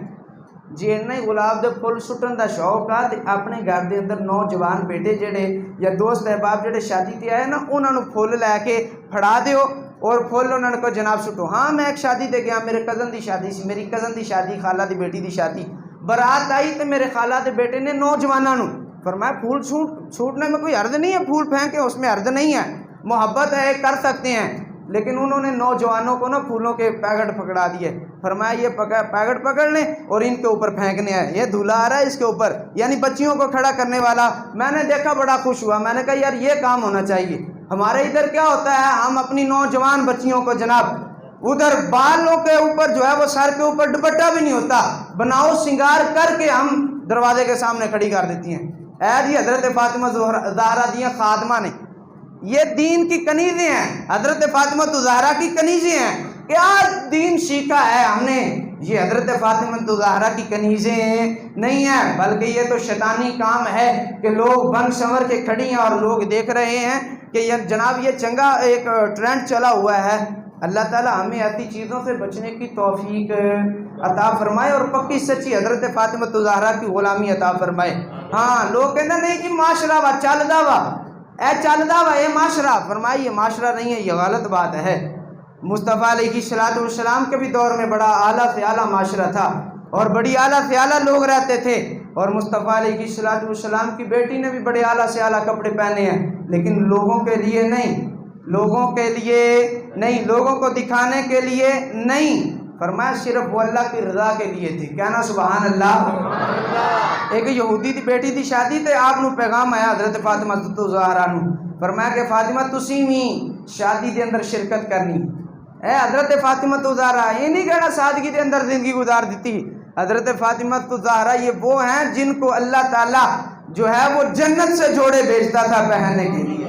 جی نہیں گلاب دے پھول سٹن دا شوق آ تے اپنے گھر دے اندر نوجوان بیٹے جڑے یا دوست احباب جڑے شادی تے آئے نا انہاں نوں پھول لے کے پھڑا دیو اور پھول انہاں کو جناب سٹو. ہاں میں ایک شادی تے گیا، میرے کزن دی شادی سی، میری کزن دی شادی، خالہ دی بیٹی دی شادی. برات آئی تے میرے خالہ دے بیٹے نے نوجواناں نوں فرمایا پھول چھوٹنے میں کوئی حرج نہیں ہے، پھول پھینکے اس میں حرج نہیں ہے، محبت ہے کر سکتے ہیں. لیکن انہوں نے نوجوانوں کو نا پھولوں کے پیکٹ پکڑا دیے. فرمایا یہ پیکٹ پکڑ لیں اور ان کے اوپر پھینکنے ہیں. یہ دھولا آ رہا ہے اس کے اوپر، یعنی بچیوں کو کھڑا کرنے والا. میں نے دیکھا بڑا خوش ہوا. میں نے کہا یار یہ کام ہونا چاہیے. ہمارے ادھر کیا ہوتا ہے، ہم اپنی نوجوان بچیوں کو جناب ادھر بالوں کے اوپر جو ہے وہ سر کے اوپر دوپٹہ بھی نہیں ہوتا، بناؤ سنگار کر کے ہم دروازے کے سامنے کھڑی کر دیتی ہیں. اے جی حضرت فاطمہ زہرا دیاں خادمہ نے، یہ دین کی کنیزیں ہیں، حضرت فاطمہ زہرا کی کنیزیں ہیں. کیا دین سیکھا ہے ہم نے؟ یہ حضرت فاطمہ زہرا کی کنیزیں نہیں ہیں، بلکہ یہ تو شیطانی کام ہے کہ لوگ بن سنور کے کھڑی ہیں اور لوگ دیکھ رہے ہیں کہ یہ جناب یہ چنگا ایک ٹرینڈ چلا ہوا ہے. اللہ تعالی ہمیں ایسی چیزوں سے بچنے کی توفیق عطا فرمائے اور پکی سچی حضرت فاطمہ زہرا کی غلامی عطا فرمائے. ہاں لوگ کہتے ہیں نہیں جی معاشرہ وا چل دا وا، اے چل دا وا یہ معاشرہ. فرمائی یہ معاشرہ نہیں ہے، یہ غلط بات ہے. مصطفیٰ علیہ السلام کے بھی دور میں بڑا اعلیٰ سے اعلیٰ معاشرہ تھا اور بڑی اعلیٰ سے اعلیٰ لوگ رہتے تھے. اور مصطفیٰ علیہ السلام کی بیٹی نے بھی بڑے اعلیٰ سے اعلیٰ کپڑے پہنے ہیں، لیکن لوگوں کے لیے نہیں، لوگوں کے لیے نہیں، لوگوں کو دکھانے کے لیے نہیں. فرمایا صرف وہ اللہ کی رضا کے لیے تھی. کہنا سبحان اللہ. ایک یہودی دی بیٹی دی شادی تے آپ نو پیغام آیا حضرت فاطمہ زہرا نو. فرمایا کہ فاطمہ تسی بھی شادی دے اندر شرکت کرنی. اے حضرت فاطمہ زہرا یہ نہیں کہنا سادگی دے اندر زندگی گزار دیتی. حضرت فاطمہ زہرا یہ وہ ہیں جن کو اللہ تعالیٰ جو ہے وہ جنت سے جوڑے بھیجتا تھا پہننے کے لیے.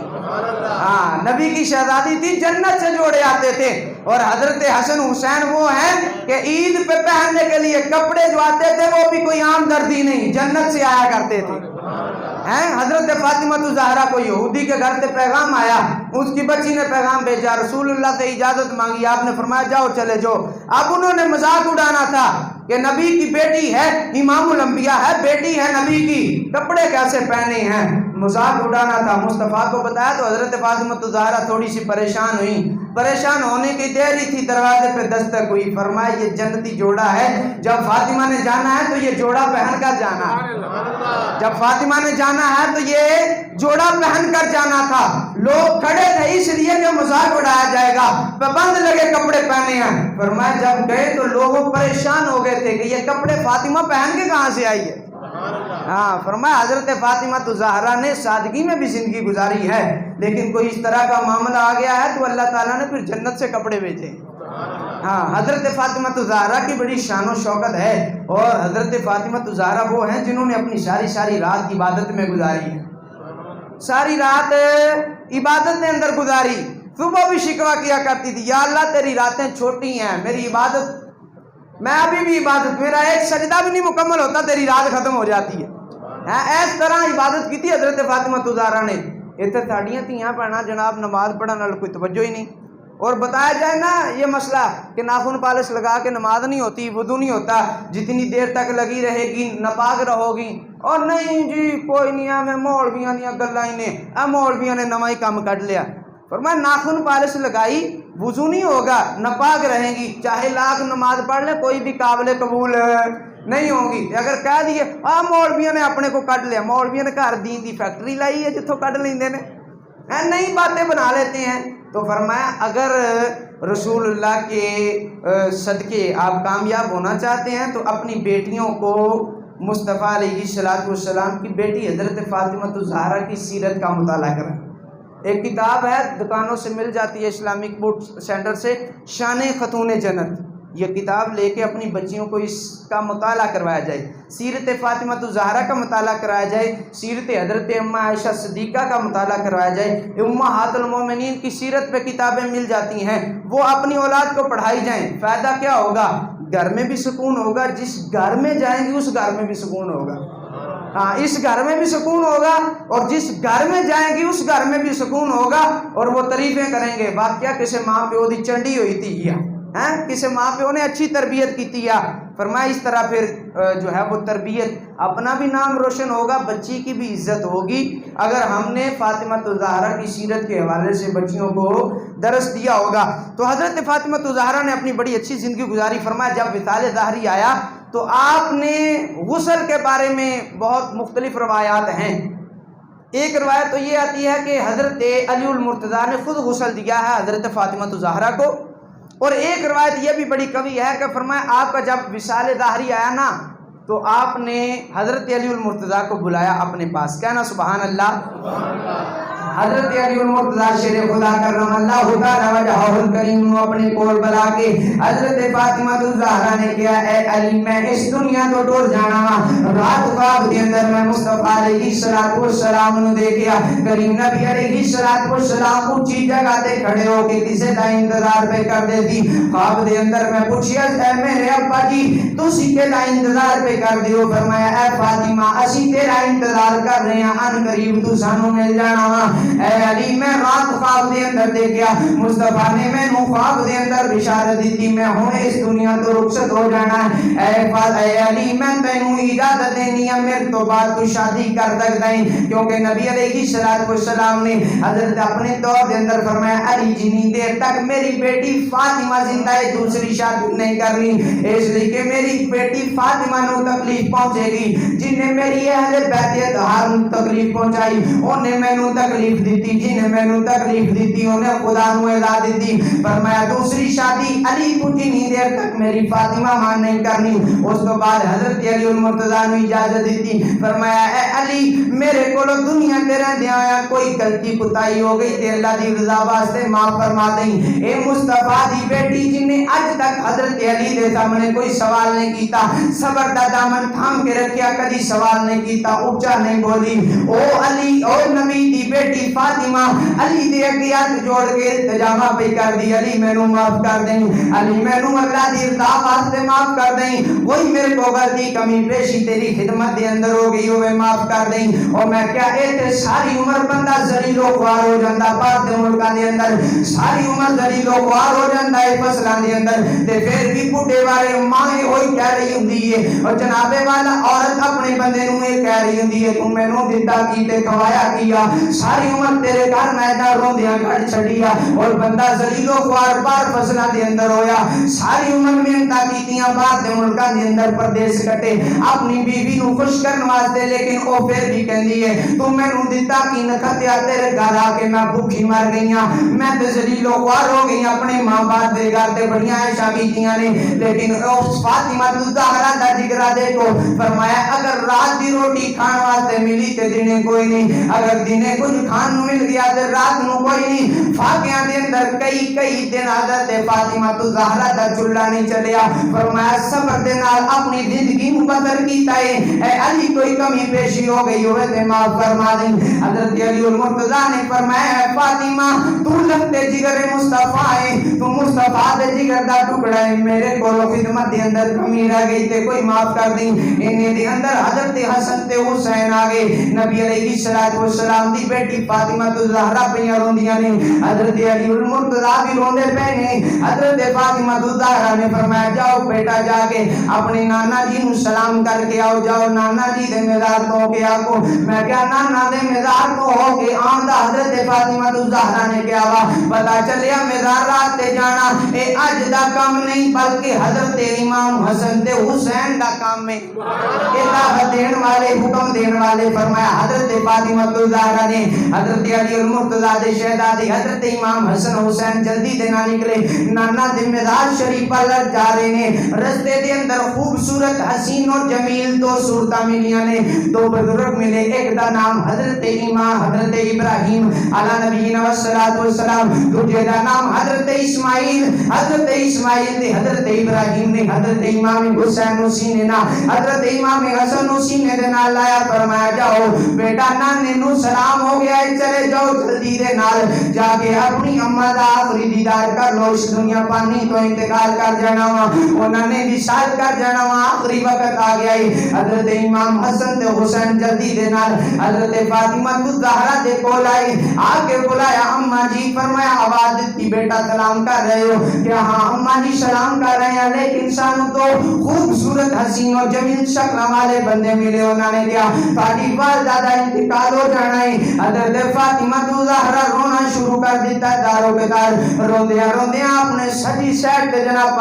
ہاں نبی کی شہزادی تھی، جنت سے جوڑے آتے تھے. اور حضرت حسن حسین وہ ہیں کہ عید پہ پہننے کے لیے کپڑے جو آتے تھے وہ بھی کوئی عام دردی نہیں، جنت سے آیا کرتے تھے. حضرت فاطمہ زہرا کو یہودی کے گھر سے پیغام آیا، اس کی بچی نے پیغام بھیجا، رسول اللہ سے اجازت مانگی، آپ نے فرمایا جاؤ چلے جاؤ. اب انہوں نے مذاق اڑانا تھا کہ نبی کی بیٹی ہے، امام الانبیاء ہے، بیٹی ہے نبی کی، کپڑے کیسے پہنے ہیں، مذاق اڑانا تھا. مصطفیٰ کو بتایا تو حضرت فاطمہ زہرا تھوڑی سی پریشان ہوئی. پریشان ہونے کی دیر ہی تھی، دروازے پہ دستک ہوئی. فرمایا یہ جنتی جوڑا ہے، جب فاطمہ نے جانا ہے تو یہ جوڑا پہن کر جانا ہے. جب فاطمہ نے جانا ہے تو یہ جوڑا پہن کر جانا تھا. لوگ کھڑے تھے اس لیے کہ مذاق اڑایا جائے گا، پابند لگے کپڑے پہنے ہیں. فرمایا جب گئے تو لوگ پریشان ہو گئے تھے کہ یہ کپڑے فاطمہ پہن کے کہاں سے آئی ہے. ہاں فرمایا حضرت فاطمہ زہرا نے سادگی میں بھی زندگی گزاری ہے، لیکن کوئی اس طرح کا معاملہ آ گیا ہے تو اللہ تعالیٰ نے پھر جنت سے کپڑے بھیجے. ہاں حضرت فاطمہ زہرا کی بڑی شان و شوکت ہے. اور حضرت فاطمہ زہرا وہ ہیں جنہوں نے اپنی ساری رات عبادت میں گزاری ہے، ساری رات عبادت کے اندر گزاری. صبح بھی شکوہ کیا کرتی تھی، یا اللہ تیری راتیں چھوٹی ہیں، میری عبادت، میں ابھی بھی عبادت، میرا ایک سجدہ بھی نہیں مکمل ہوتا تیری رات ختم ہو جاتی ہے. اس طرح عبادت کی تھی حضرت فاطمہ زہرا نے. اتنے ساڑیاں تھیاں پہنا جناب نماز پڑھنے والا کوئی توجہ ہی نہیں. اور بتایا جائے نا یہ مسئلہ کہ ناخن پالش لگا کے نماز نہیں ہوتی، وضو نہیں ہوتا، جتنی دیر تک لگی رہے گی ناپاک رہو گی. اور نہیں جی کوئی نہیں ہے، میں مولویاں دیاں گلاں ہی نے، مولویاں نے نواں ہی کام کڈ لیا. فرمایا ناخن پالش لگائی وضو نہیں ہوگا، ناپاک رہیں گی، چاہے لاکھ نماز پڑھ لے کوئی بھی قابل قبول نہیں ہوگی. اگر کہہ دیے مولویوں نے اپنے کو کڈ لیا، مولویوں نے گھر دین دی فیکٹری لائی ہے جتوں کڈ لیندے نے، نئی باتیں بنا لیتے ہیں. تو فرمایا اگر رسول اللہ کے صدقے آپ کامیاب ہونا چاہتے ہیں تو اپنی بیٹیوں کو مصطفیٰ علیہ السلام کی بیٹی حضرت فاطمہ زہرا کی سیرت کا مطالعہ کریں. ایک کتاب ہے دکانوں سے مل جاتی ہے اسلامک بک سینٹر سے، شان خاتون جنت. یہ کتاب لے کے اپنی بچیوں کو اس کا مطالعہ کروایا جائے، سیرت فاطمہ الزہرا کا مطالعہ کرایا جائے، سیرت حضرت اماں عائشہ صدیقہ کا مطالعہ کروایا جائے، امہات المومنین کی سیرت پہ کتابیں مل جاتی ہیں، وہ اپنی اولاد کو پڑھائی جائیں۔ فائدہ کیا ہوگا؟ گھر میں بھی سکون ہوگا، جس گھر میں جائیں گی اس گھر میں بھی سکون ہوگا، ہاں اس گھر میں بھی سکون ہوگا، اور جس گھر میں جائیں گی اس گھر میں بھی سکون ہوگا، اور وہ تعریفیں کریں گے، واقعہ کسے ماں پیو دی چنڈی ہوئی تھی یا کسے ماں پیو نے اچھی تربیت کی تھی، یا فرمایا اس طرح پھر جو ہے وہ تربیت، اپنا بھی نام روشن ہوگا، بچی کی بھی عزت ہوگی۔ اگر ہم نے فاطمہ الزہرا کی سیرت کے حوالے سے بچیوں کو درس دیا ہوگا۔ تو حضرت فاطمہ الزہرا نے اپنی بڑی اچھی زندگی گزاری۔ فرمایا جب وصال ظاہری آیا تو آپ نے غسل کے بارے میں بہت مختلف روایات ہیں۔ ایک روایت تو یہ آتی ہے کہ حضرت علی المرتضیٰ نے خود غسل دیا ہے حضرت فاطمہ الزہرا کو، اور ایک روایت یہ بھی بڑی قوی ہے کہ فرمایا آپ کا جب وصال ظاہری آیا نا تو آپ نے حضرت علی المرتضیٰ کو بلایا اپنے پاس، کہنا سبحان اللہ۔ حضرت علی المرتضیٰ شیر خدا کرم اللہ تعالی وجہہ الکریم اپنے کول بلا کے حضرت فاطمہ الزہرا نے کیا، اے علی میں اس دنیا تو ٹر جانا، رات خواب کے اندر میں مصطفیٰ علیہ السلام نو دیکھیا، کریم نبی علیہ السلام اونچی جگہ تے کھڑے ہو کے کسے دا انتظار پہ کر دے دی۔ خواب دے اندر میں پوچھیا اے میرے ابا جی تسی کے دا انتظار پہ کر دیو؟ فرمایا اے فاطمہ اسی تیرا انتظار کر رہے ہیں، ان قریب تو سانو مل جانا وا۔ اے علی میں رات خواب دے اندر دیکھیا، مصطفیٰ نے میں نو خواب دے اندر بشارت دیتی میں ہوں اس دنیا تو رخصت ہو جانا ہے۔ اے علی میں تینوں اجازت دینی ہے میرے تو بعد تو شادی کر سکتا ہے، کیونکہ نبی علیہ السلام نے حضرت اپنے دور دے اندر فرمایا علی جنی دیر تک میری بیٹی فاطمہ زندہ ہے دوسری شادی نہیں کرنی، اس لیے کہ میری بیٹی فاطمہ نو تکلیف پہنچے گی، جن نے میری اہل بیت اطہار نو تکلیف پہنچائی انہیں میں نو تکلیف دیتی، جنہیں میں نو تکلیف دیتی انہیں خدا نو ادا دیتی۔ فرمایا دوسری شادی علی کو جنی دیر تک میری فاطمہ ماں نہیں کرنی۔ اس تو بعد حضرت علی المرتضیٰ نے اجازت دیتی، فرمایا اے علی میرے کولو دنیا تے رہندے آیا کوئی غلطی کوتاہی ہو گئی تے اللہ دی رضا واسطے معاف فرما دیں۔ اے مصطفیٰ دی بیٹی جن نے اج تک حضرت علی دے سامنے کوئی سوال نہیں کیتا، صبر دا دامن تھام کے رکھیا، کدی سوال نہیں کیتا، اونچا نہیں بولی۔ او علی او نبی دی بیٹی فاطمہ علی دے اگے ہاتھ جوڑ کے التجا پہ کر دی، علی مینوں معاف کر دیں، علی مینوں اللہ دی رضا واسطے معاف کر دیں، وہی میرے کو غلطی کمی پیشی تیری خدمت دے اندر ہو گئی ہوئے معاف کر دیں۔ اور میں کیا اے ساری عمر بندہ ذلیل و خوار ہو جاندا، باہر دے ملکاں دے اندر ساری عمر ذلیل و خوار ہو جاندا ہے فصلاں دے اندر، تے پھر بھی بڈھے والے ماں ہوئی کہہ رہی ہوندی ہے، اور جنابے والا عورت اپنے بندے نوں یہ کہہ رہی ہوندی ہے تو مینوں دتا کی تے کھوایا کیا، ساری عمر تیرے گھر میں دا روندیاں کٹ چھڈیا، اور بندہ ذلیل و خوار باہر فصلاں دے اندر ہویا، ساری عمر محنتاں کیتیاں باہر دے ملکاں دے اندر پردیس کٹے اپنی بیوی نو خوش کرن واسطے، لیکن او پھر بھی کہندی ہے تو مینوں دتا کی نہ کھتیا تیرے گھر آ کے میں بھوکھی مر گئیاں، میں تے ذلیل و خوار ہو گئی، اپنے ماں باپ دے گھر تے بڑیاں عیشاں کیتیاں نے، لیکن اس فاطمہ الزہرا دا جگرا دیکھو۔ فرمایا اگر رات دی روٹی کھان واسطے ملی تے دنے کوئی نہیں، اگر دنے کچھ کھان نو مل گیا تے رات نو کوئی نہیں۔ فاقیاں دے اندر کئی دن حضرت فاطمہ الزہرا دا چولہا نہیں چلیا۔ فرمایا صبر دے نال اپنی زندگی نو بسر کیتا ہے، اے علی کوئی کمی پیشی ہو گئی ہوئے تے معاف فرما دیں۔ حضرت علی المرتضیٰ نے فرمایا اے فاطمہ تو لگتے جگر مصطفیٰ ہے، تو مصطفیٰ دے جگر دا ٹکڑا ہے، میرے کولو خدمت دے اندر کمی رہ گئی تے کوئی معاف کر دیں۔ انہیں دے اندر حضرت حسن تے حسین آگے، نبی علیہ السلام دی بیٹی فاطمہ الزہرا پہ روندیاں نے، حضرت علی المرتضیٰ بھی روندے پے نے۔ حضرت فاطمہ الزہرا نے فرمایا جاؤ بیٹا جا کے اپنے نانا جی نو سلام کر کے آؤ، جاؤ نانا جی دے مزار تو ہو کے آکو۔ میں کیا نانا دے مزار تو ہو کے آندا حضرت فاطمہ الزہرا نے کیا وا پتا چلیا مزارات تے جانا اے اج دا کام نہیں بلکہ حضرت امام حسن تے حسین دا کام ہے، اطاعت دین والے حکم دین والے۔ فرمایا حضرت فاطمہ الزہرا نے حضرت علی المرتضیٰ دے شہزادے حضرت امام حسن حسین جلدی دے نہ نکلے نانا دے مزار شریف پر جا رہے نے رستے دے اندر خوبصورت حسین اور جمیل دو صورتاں ملیاں نے دو بزرگ ملے ایک دا نام حضرت امام حضرت ابراہیم علی نبینا والسلام دوسرے دا نام حضرت اسماعیل نے حضرت ابراہیم نے حضرت امام حسین سینے نا حضرت امام حسن سینے دے نال لایا فرمایا جاؤ بیٹا نانے نو سلام ہو گیا ہے چلے جاؤ جلدی دے نال جا کے اپنی اماں دا آخری دیدار کر لو اس دنیا پانی تو انتقال کر جانا وا انہاں نے وصال کر جانا وا آخری وقت آ گیا ہے حضرت امام حسن تے حسین جلدی دے نال حضرت فاطمہ الزہرا دے کول آئے آ کے بلایا اماں جی فرمایا آواز دیتی بیٹا سلام کر رہے ہو کہ ہاں اماں جی سلام کر رہے ہیں لیکن سانو تو خوبصورت حسین و جمیل شکل والے بندے ملے انہوں نے کیا تاریخ والدہ دا انتقال ہو جانا ہے حضرت فاطمہ الزہرا رونا شروع کر دیتا داروں کے دار روندیا اپنے سجی سیٹ تے جناب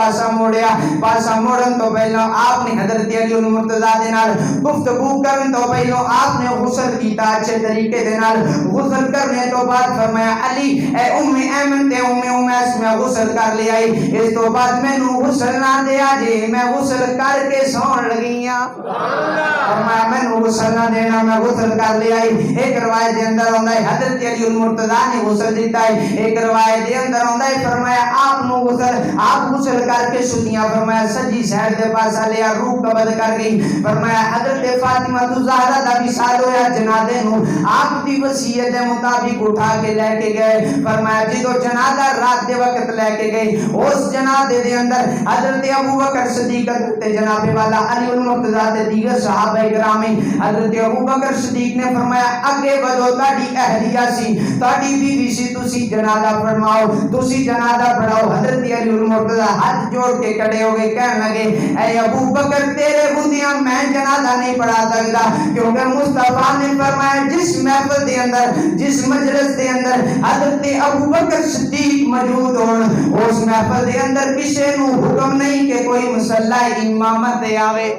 پاسا موڑن تو پہلو آپ نے حضرت علی المرتضیٰ دے نال گفتگو کرن تو پہلو آپ نے غسل کیتا اچھے طریقے دے نال غسل کرنے تو بعد فرمایا علی اے ام ایمن تے ام امیس میں غسل کر لیا اس تو بعد میں نو غسل نہ دیا جی میں غسل کر کے سون لگیاں فرمایا میں نو غسل نہ دینا میں غسل کر لیا ایک روایت دے اندر ہوندا ہے حضرت علی المرتضیٰ نے غسل دیتا ہے ایک روایت دے اندر ہوندا ہے فرمایا آپ غسل کر کے سنیا فرمایا سجی سائڈ دے پاسا لیا روح قبض کر گئی فرمایا حضرت فاطمہ الزہرا دا وصال ہویا جنازے نو آپ دی وصیت دے مطابق اٹھا کے لے کے گئے فرمایا جدو جنازہ رات دے وقت لے کے گئے اس جنازے دے اندر حضرت ابو بکر صدیق حضرت جناب والا علی المرتضیٰ تے دیگر صحابہ کرام حضرت ابو بکر صدیق نے فرمایا اگے بدو تاڑی اہلیہ سی تاڑی بیوی سی تسی جنازہ فرماؤ تسی جنازہ پڑھاؤ حضرت علی المرتضیٰ ہاتھ جوڑ کے کھڑے ہو گئے کہنے لگے اے ابو بکر تیرے بندیاں میں جنازہ نہیں پڑھا سکتا کیونکہ مصطفیٰ نے فرمایا جس محفل دے اندر جس مجلس دے اندر حضرت ابو بکر صدیق موجود ہون اس محفل دے اندر کسی نو حکم نہیں کہ کوئی مصلی امامت دے آوے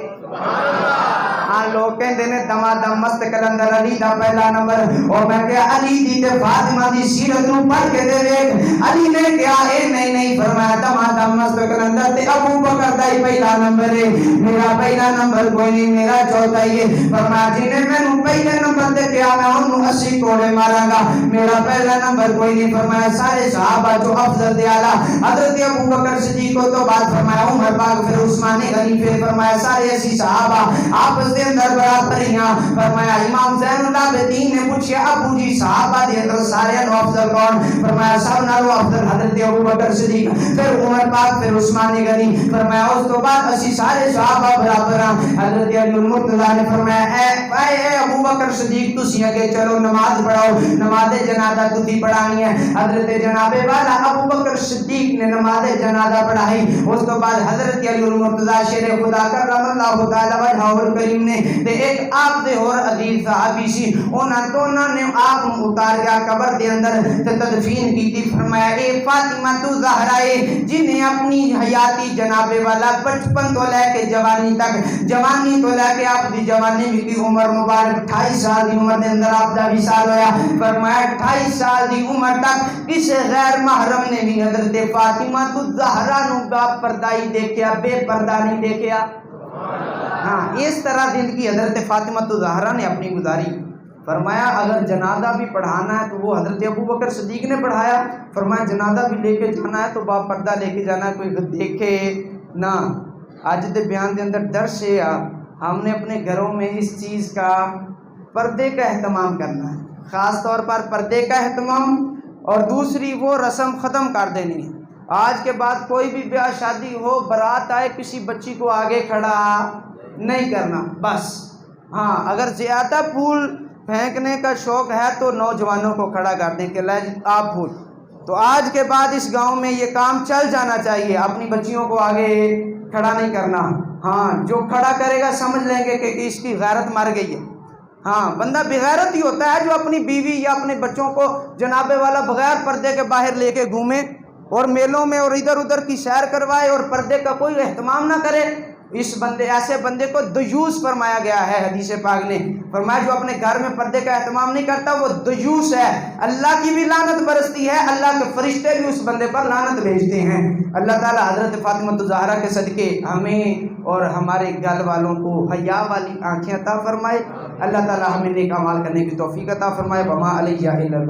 ہاں لوگ کہندے نے دمادم مست کلندر علی دا پہلا نمبر اور میں کہا علی دی تے فاطمہ دی سیرت نو پڑھ کے دے دیکھ علی نے کہا اے نہیں فرمایا دمادم مست کلندر تے ابو بکر دا ہی پہلا نمبر ہے میرا پہلا نمبر کوئی نہیں میرا چوتھا ہی ہے فرمایا جی نے میں نو پہلے نمبر تے کہا میں انہوں 80 کوڑے ماراں گا میرا پہلا نمبر کوئی نہیں فرمایا سارے صحابہ جو افضل دے آلہ حضرت ابو بکر صدیق کو تو بعد فرمایا عمر پاک پھر عثمان غنی پھر فرمایا سارے ایسی صحابہ آپس دے اندر برابر ہیں فرمایا امام زین العابدین نے پوچھا ابو جی صحابہ دے اندر سارے نو افضل کون فرمایا سب نالو افضل حضرت ابو بکر صدیق پھر عمر پاک پھر عثمان غنی فرمایا اس تو بعد اسی سارے صحابہ برابر ہیں حضرت علی المرتضیٰ نے فرمایا اے ابو بکر صدیق تسی اگے چلو نماز پڑھاؤ نماز جنازہ تسی پڑھانی ہے حضرت جناب والا ابو بکر صدیق نے نماز جنازہ پڑھائی اس تو بعد حضرت علی المرتضیٰ شیر خدا کرم اللہ تعالی وجہہ الکریم نے تے ایک آپ دے اور عزیز صحابی سی انہاں دونوں نے آپ اتار گیا قبر دے اندر تے تدفین کی فرمایا اے فاطمہ الزہرا جن نے اپنی حیاتی جناب والا بچپن تو لے کے جوانی تک جوانی تو لے کے آپ دی جوانی بھی کی عمر مبارک 28 سال دی عمر دے اندر آپ دا وصال ہویا فرمایا 28 سال دی عمر تک کسی غیر محرم نے بھی حضرت فاطمہ الزہرا نو با پردائی دیکھیا بے پردہ نہیں دیکھیا ہاں اس طرح زندگی حضرت فاطمہ الزہرا نے اپنی گزاری فرمایا اگر جنازہ بھی پڑھانا ہے تو وہ حضرت ابو بکر صدیق نے پڑھایا فرمایا جنازہ بھی لے کے جانا ہے تو با پردہ لے کے جانا ہے کوئی دیکھے نہ آج دے بیان دے اندر درس ہے ہم نے اپنے گھروں میں اس چیز کا پردے کا اہتمام کرنا ہے خاص طور پر پردے کا اہتمام اور دوسری وہ رسم ختم کر دینی ہے آج کے بعد کوئی بھی بیاہ شادی ہو برات آئے کسی بچی کو آگے کھڑا نہیں کرنا بس ہاں اگر زیادہ پھول پھینکنے کا شوق ہے تو نوجوانوں کو کھڑا کر دیں کہ لے آپ پھول تو آج کے بعد اس گاؤں میں یہ کام چل جانا چاہیے اپنی بچیوں کو آگے کھڑا نہیں کرنا ہاں جو کھڑا کرے گا سمجھ لیں گے کہ اس کی غیرت مر گئی ہے ہاں بندہ بغیرت ہی ہوتا ہے جو اپنی بیوی یا اپنے بچوں کو جناب والا بغیر پردے کے باہر لے کے گھومے اور میلوں میں اور ادھر ادھر کی سیر کروائے اور پردے کا کوئی اہتمام نہ کرے، اس بندے ایسے بندے کو دیوس فرمایا گیا ہے حدیث پاک نے، فرمایا جو اپنے گھر میں پردے کا اہتمام نہیں کرتا وہ دیوس ہے، اللہ کی بھی لعنت برستی ہے، اللہ کے فرشتے بھی اس بندے پر لعنت بھیجتے ہیں۔ اللہ تعالی حضرت فاطمہ الزہرا کے صدقے ہمیں اور ہمارے گھر والوں کو حیا والی آنکھیں عطا فرمائے، اللہ تعالی ہمیں نیک اعمال کرنے کی توفیق عطا فرمائے۔ وما علیہ الا البلاغ۔